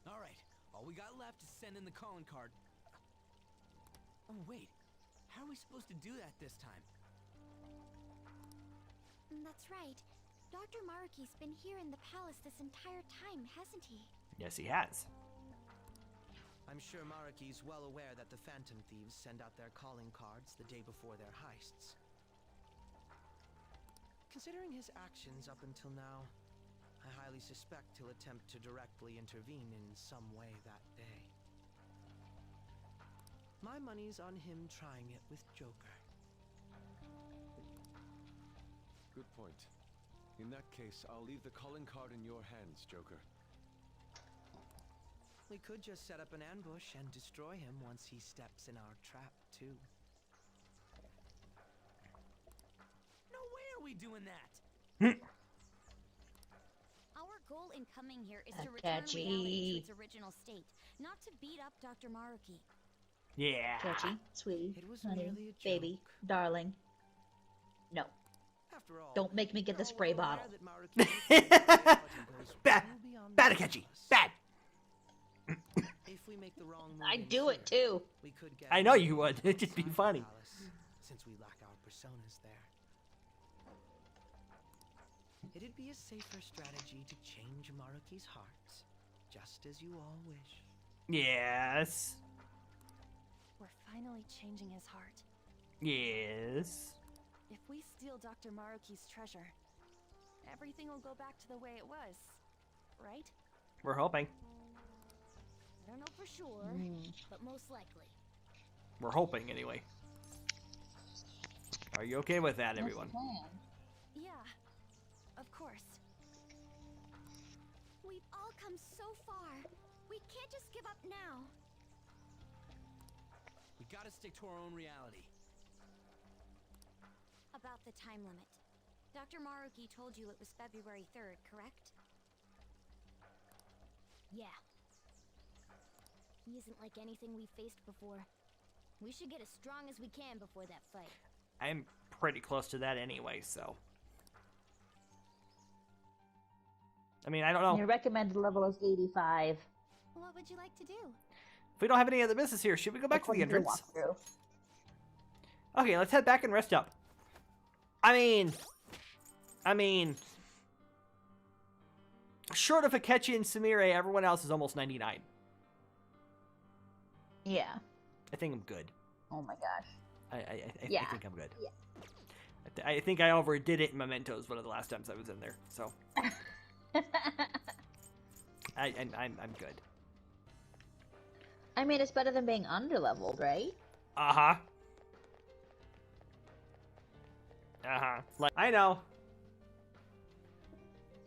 D: Alright, all we got left is send in the calling card. Oh wait, how are we supposed to do that this time?
C: That's right. Dr. Maruki's been here in the palace this entire time, hasn't he?
A: Yes, he has.
G: I'm sure Maruki's well aware that the Phantom Thieves send out their calling cards the day before their heists. Considering his actions up until now, I highly suspect he'll attempt to directly intervene in some way that day. My money's on him trying it with Joker.
E: Good point. In that case, I'll leave the calling card in your hands, Joker.
G: We could just set up an ambush and destroy him once he steps in our trap, too.
D: No way are we doing that!
C: Our goal in coming here is to return reality to its original state, not to beat up Dr. Maruki.
A: Yeah.
B: Touchy, sweetie,
G: It was
B: honey,
G: merely a joke.
B: baby, darling. No.
G: After all,
B: Don't make me get the
G: we're all
B: spray
G: well
B: bottle.
G: aware that Maruki
A: Bad.
G: goes well beyond
A: Bad,
G: the
A: Akechi.
G: palace.
A: Bad.
G: If we make the wrong move
B: I'd
G: in
B: do it
G: here,
B: too.
G: we could get
A: I know you would. It'd just be
G: inside the
A: funny.
G: palace, since we lack our personas there. It'd be a safer strategy to change Maruki's heart, just as you all wish.
A: Yes.
C: We're finally changing his heart.
A: Yes.
C: If we steal Dr. Maruki's treasure, everything will go back to the way it was, right?
A: We're hoping.
C: I don't know for sure, but most likely.
A: We're hoping, anyway. Are you okay with that,
B: What's the
A: everyone?
B: plan?
C: Yeah, of course. We've all come so far. We can't just give up now.
D: We gotta stick to our own reality.
C: About the time limit. Dr. Maruki told you it was February 3rd, correct? Yeah. He isn't like anything we've faced before. We should get as strong as we can before that fight.
A: I'm pretty close to that anyway, so. I mean, I don't know.
B: Your recommended level is 85.
C: What would you like to do?
A: If we don't have any other business here, should we go back to the
B: according
A: entrance?
B: walkthrough.
A: Okay, let's head back and rest up. I mean, short of Akechi and Sumire, everyone else is almost 99.
B: Yeah.
A: I think I'm good.
B: Oh my gosh.
A: I
B: Yeah.
A: think I'm good.
B: Yeah.
A: I think I overdid it in Mementos one of the last times I was in there, so I'm good.
B: I mean, it's better than being underleveled, right?
A: Uh-huh. Like, I know.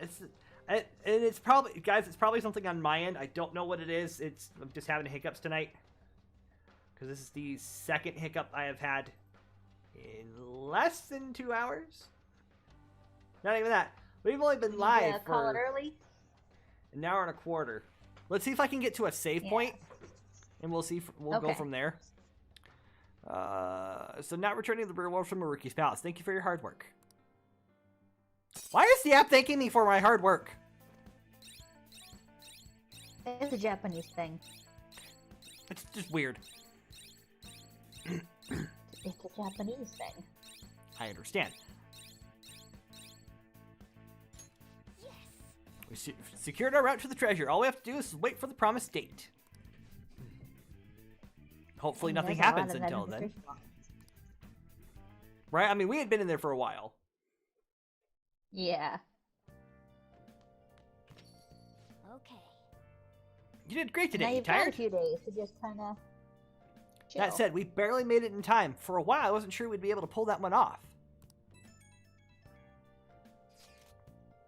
A: It's probably, guys, it's probably something on my end. I don't know what it is. I'm just having hiccups tonight. Because this is the second hiccup I have had in less than 2 hours. Not even that. We've only been live
B: Yeah, call it
A: for
B: early.
A: an hour and a quarter. Let's see if I can get to a save point, and we'll see. We'll go from there. So now returning to the real world from Maruki's palace. Thank you for your hard work. Why is the app thanking me for my hard work?
B: It's a Japanese thing.
A: It's just weird.
B: It's a Japanese thing.
A: I understand.
C: Yes.
A: We secured our route to the treasure. All we have to do is wait for the promised date. Hopefully nothing
B: There's a lot
A: happens
B: of that
A: until
B: in the
A: then.
B: fish box.
A: Right? I mean, we had been in there for a while.
B: Yeah.
C: Okay.
A: You did great
B: Now
A: today. You
B: you've got a
A: tired?
B: few days to just kind of chill.
A: That said, we barely made it in time. For a while, I wasn't sure we'd be able to pull that one off.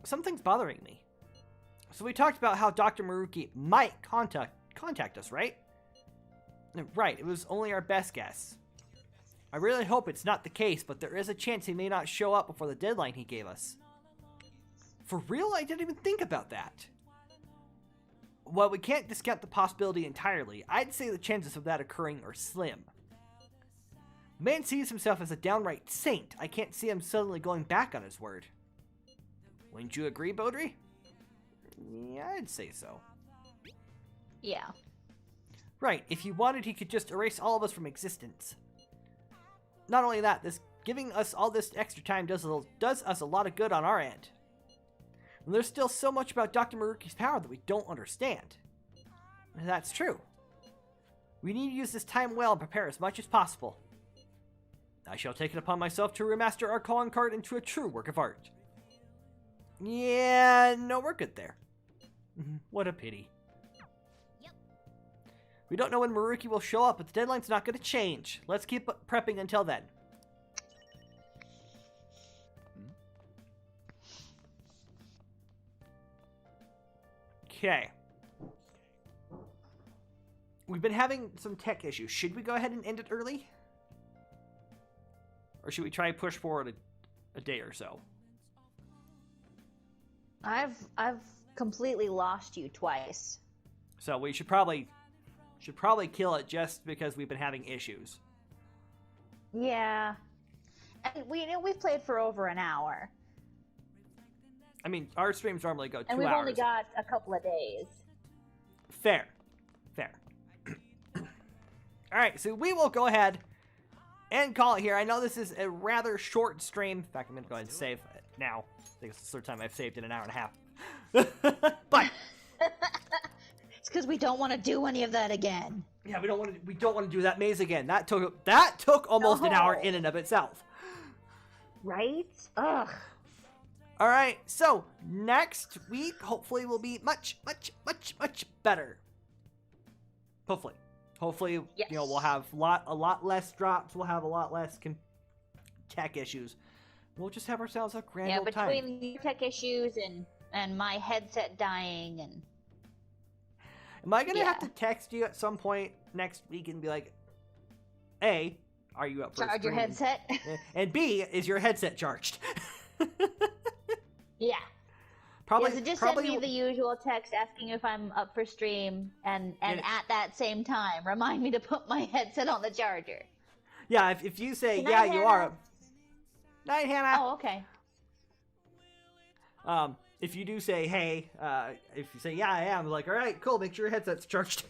A: Something's bothering me. So we talked about how Dr. Maruki might contact us, right? Right, it was only our best guess. I really hope it's not the case, but there is a chance he may not show up before the deadline he gave us. For real? I didn't even think about that. While we can't discount the possibility entirely, I'd say the chances of that occurring are slim. The man sees himself as a downright saint. I can't see him suddenly going back on his word. Wouldn't you agree, Baudry? Yeah, I'd say so.
B: Yeah.
A: Right, if he wanted, he could just erase all of us from existence. Not only that, this giving us all this extra time does us a lot of good on our end. And there's still so much about Dr. Maruki's power that we don't understand. And that's true. We need to use this time well and prepare as much as possible. I shall take it upon myself to remaster our calling card into a true work of art. Yeah, no, we're good there. What a pity.
C: Yep.
A: We don't know when Maruki will show up, but the deadline's not going to change. Let's keep prepping until then. Okay. We've been having some tech issues. Should we go ahead and end it early? Or should we try and push forward a day or so?
B: I've completely lost you twice.
A: So we should probably kill it just because we've been having issues.
B: Yeah. And we've played for over an hour.
A: I mean, our streams normally go 2 hours.
B: And we've only got a couple of days.
A: Fair. All right, so we will go ahead and call it here. I know this is a rather short stream. In fact, I'm going to go ahead and save it now. I think it's the third time I've saved in an hour and a half. But
B: it's because we don't want to do any of that again.
A: yeah, we don't want to do that maze again. That took almost an hour in and of itself.
B: Right? Ugh.
A: All right, so next week hopefully will be much better. Hopefully,
B: Yes.
A: we'll have a lot less drops. We'll have a lot less tech issues. We'll just have ourselves a grand
B: Yeah,
A: old time.
B: between your tech issues and my headset dying and...
A: Am I gonna have
B: Yeah.
A: to text you at some point next week and be like, A, are you up for a
B: Charge your
A: stream?
B: headset?
A: And B, is your headset charged?
B: Yeah.
A: Probably.
B: Yeah, so just
A: probably,
B: send me the usual text asking if I'm up for stream, and
A: And-
B: at that same time, remind me to put my headset on the charger.
A: Yeah, if you say,
B: Good
A: yeah,
B: night,
A: you
B: Hannah.
A: are. Night, Hannah.
B: Oh, okay.
A: If you do say, hey, if you say, yeah, I am, like, all right, cool, make sure your headset's charged.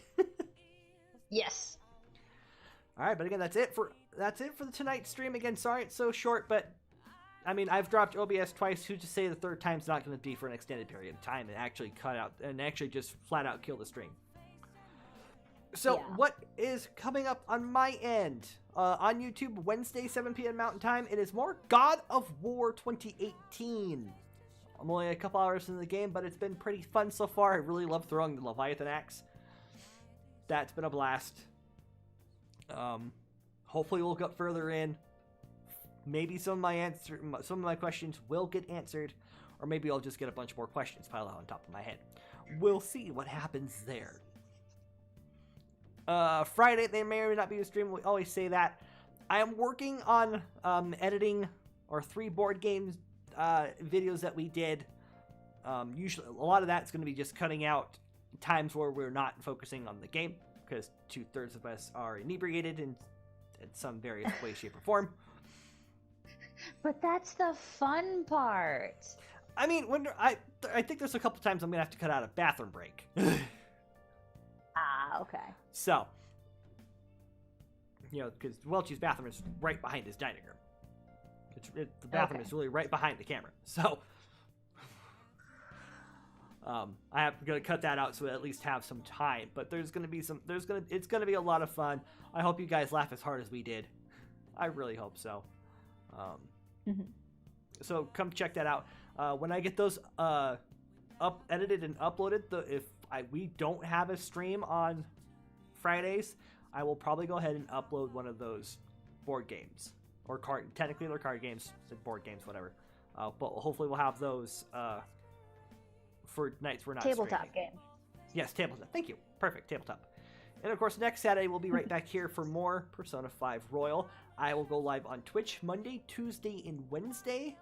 B: Yes.
A: All right, but again, that's it for the tonight's stream. Again, sorry it's so short, but I mean, I've dropped OBS twice. Who's to say the third time's not going to be for an extended period of time and actually cut out and actually just flat out kill the stream? So,
B: Yeah.
A: what is coming up on my end? On YouTube, Wednesday, 7 p.m. Mountain Time, it is more God of War 2018. I'm only a couple hours into the game, but it's been pretty fun so far. I really love throwing the Leviathan axe. That's been a blast. Hopefully we'll get further in. Maybe some of my questions will get answered, or maybe I'll just get a bunch more questions piled out on top of my head. We'll see what happens there. Friday, there may or may not be a stream. We always say that. I am working on editing our 3 board games videos that we did. Usually, a lot of that's going to be just cutting out times where we're not focusing on the game, because 2/3 of us are inebriated in some various way, shape, or form.
B: But that's the fun part.
A: I mean, when I think there's a couple times I'm gonna have to cut out a bathroom break.
B: Ah, okay.
A: So, you know, because Welchie's bathroom is right behind his dining room. The bathroom
B: Okay.
A: is really right behind the camera. So, I'm gonna cut that out so I at least have some time. But it's gonna be a lot of fun. I hope you guys laugh as hard as we did. I really hope so. So come check that out. When I get those edited and uploaded, we don't have a stream on Fridays, I will probably go ahead and upload one of those board games or technically they're card games, board games, whatever. But hopefully we'll have those for nights we're not
B: Tabletop
A: streaming.
B: game.
A: Yes, tabletop. Thank you. Perfect, tabletop. And of course, next Saturday we'll be right back here for more Persona 5 Royal. I will go live on Twitch Monday, Tuesday, and Wednesday.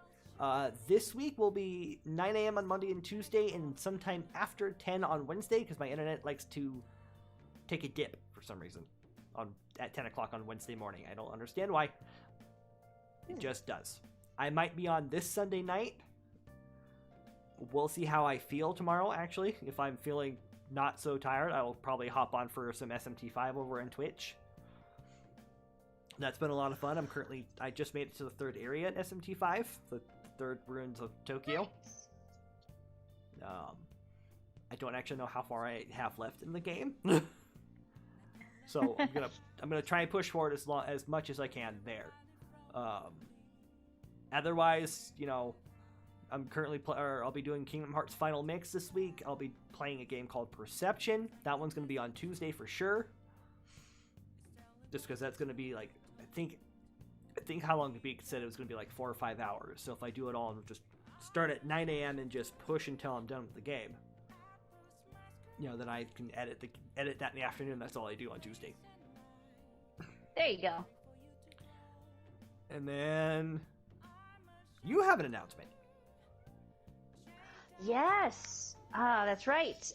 A: This week will be 9 a.m. on Monday and Tuesday, and sometime after 10 on Wednesday, because my internet likes to take a dip for some reason at 10 o'clock on Wednesday morning. I don't understand why. It just does. I might be on this Sunday night. We'll see how I feel tomorrow, actually. If I'm feeling not so tired, I will probably hop on for some SMT5 over on Twitch. That's been a lot of fun. I just made it to the 3rd area at SMT5, the 3rd ruins of Tokyo. I don't actually know how far I have left in the game. So I'm gonna try and push forward as much as I can there. Otherwise, you know, I'm currently I'll be doing Kingdom Hearts Final Mix this week. I'll be playing a game called Perception. That one's gonna be on Tuesday for sure. Just because that's gonna be like, I think how long the week said it was gonna be like 4 or 5 hours. So if I do it all and just start at 9 a.m. and just push until I'm done with the game, you know, then I can edit that in the afternoon. That's all I do on Tuesday.
B: There you go.
A: And then you have an announcement.
B: Yes. That's right.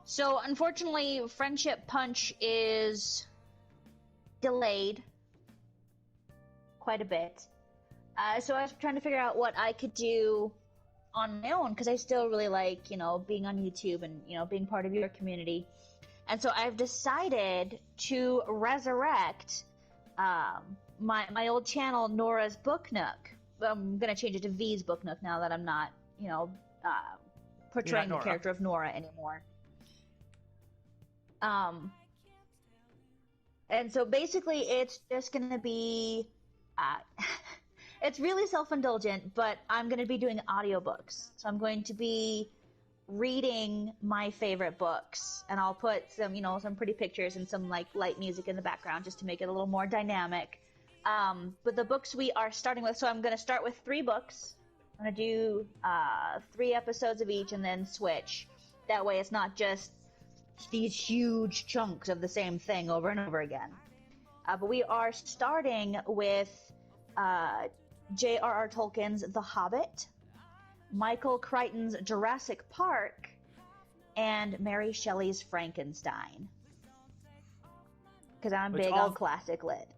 B: So unfortunately, Friendship Punch is delayed quite a bit. So I was trying to figure out what I could do on my own, because I still really like, you know, being on YouTube and, you know, being part of your community. And so I've decided to resurrect my old channel, Nora's Book Nook. I'm going to change it to V's Book Nook now that I'm not, you know, portraying the character of Nora anymore. And so basically it's just going to be, it's really self-indulgent, but I'm going to be doing audiobooks. So I'm going to be reading my favorite books, and I'll put some, you know, some pretty pictures and some like light music in the background just to make it a little more dynamic. But the books we are starting with, so I'm going to start with 3 books. I'm going to do 3 episodes of each and then switch. That way it's not just these huge chunks of the same thing over and over again. But we are starting with J.R.R. Tolkien's The Hobbit, Michael Crichton's Jurassic Park, and Mary Shelley's Frankenstein. Because I'm big on classic lit.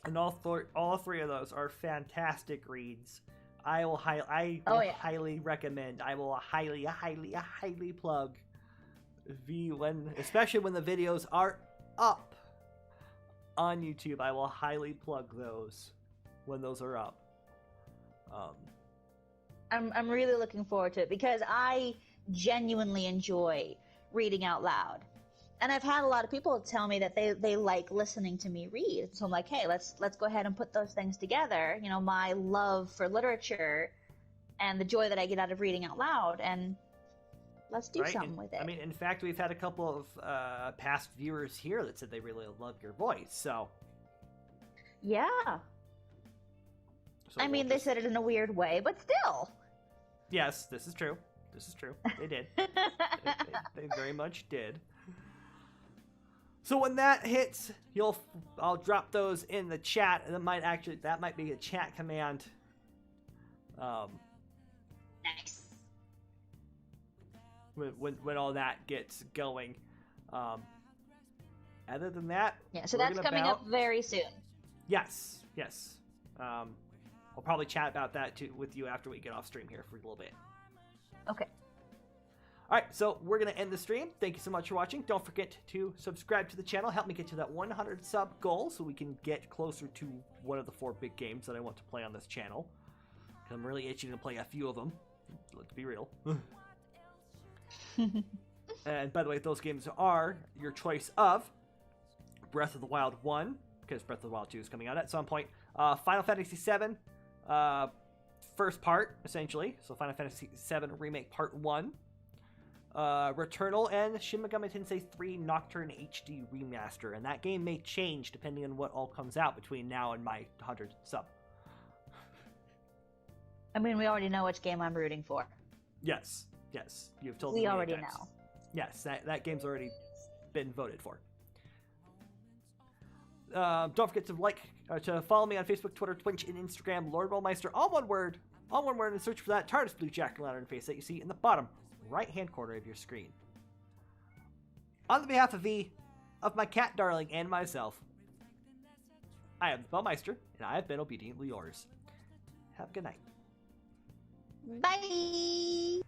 A: And all 3 of those are fantastic reads. I will highly recommend. I will highly plug especially when the videos are up on YouTube. I will highly plug those when those are up.
B: I'm really looking forward to it because I genuinely enjoy reading out loud. And I've had a lot of people tell me that they like listening to me read. So I'm like, hey, let's go ahead and put those things together. You know, my love for literature and the joy that I get out of reading out loud, and let's do something with it.
A: I mean, in fact, we've had a couple of past viewers here that said they really love your voice. So
B: yeah. I mean, they said it in a weird way, but still.
A: Yes, this is true. They did. they very much did. So when that hits, I'll drop those in the chat, and that might be a chat command.
B: Nice.
A: When all that gets going. Other than that,
B: yeah. So that's coming up very soon.
A: Yes. I'll probably chat about that too with you after we get off stream here for a little bit.
B: Okay.
A: Alright, so we're going to end the stream. Thank you so much for watching. Don't forget to subscribe to the channel. Help me get to that 100 sub goal so we can get closer to one of the 4 big games that I want to play on this channel. I'm really itching to play a few of them. Let's be real. And by the way, those games are your choice of Breath of the Wild 1, because Breath of the Wild 2 is coming out at some point. Final Fantasy VII, first part, essentially. So Final Fantasy VII Remake Part 1. Returnal, and Shin Megami Tensei 3 Nocturne HD Remaster. And that game may change depending on what all comes out between now and my 100 sub.
B: I mean, we already know which game I'm rooting for.
A: Yes. You've told me.
B: We already know.
A: Yes, that game's already been voted for. Don't forget to follow me on Facebook, Twitter, Twitch, and Instagram, Lord Wellmeister, all one word, and search for that TARDIS blue jack-o'-lantern face that you see in the bottom right-hand corner of your screen. On the behalf of of my cat darling, and myself, I am the Bellmeister, and I have been obediently yours. Have a good night.
B: Bye!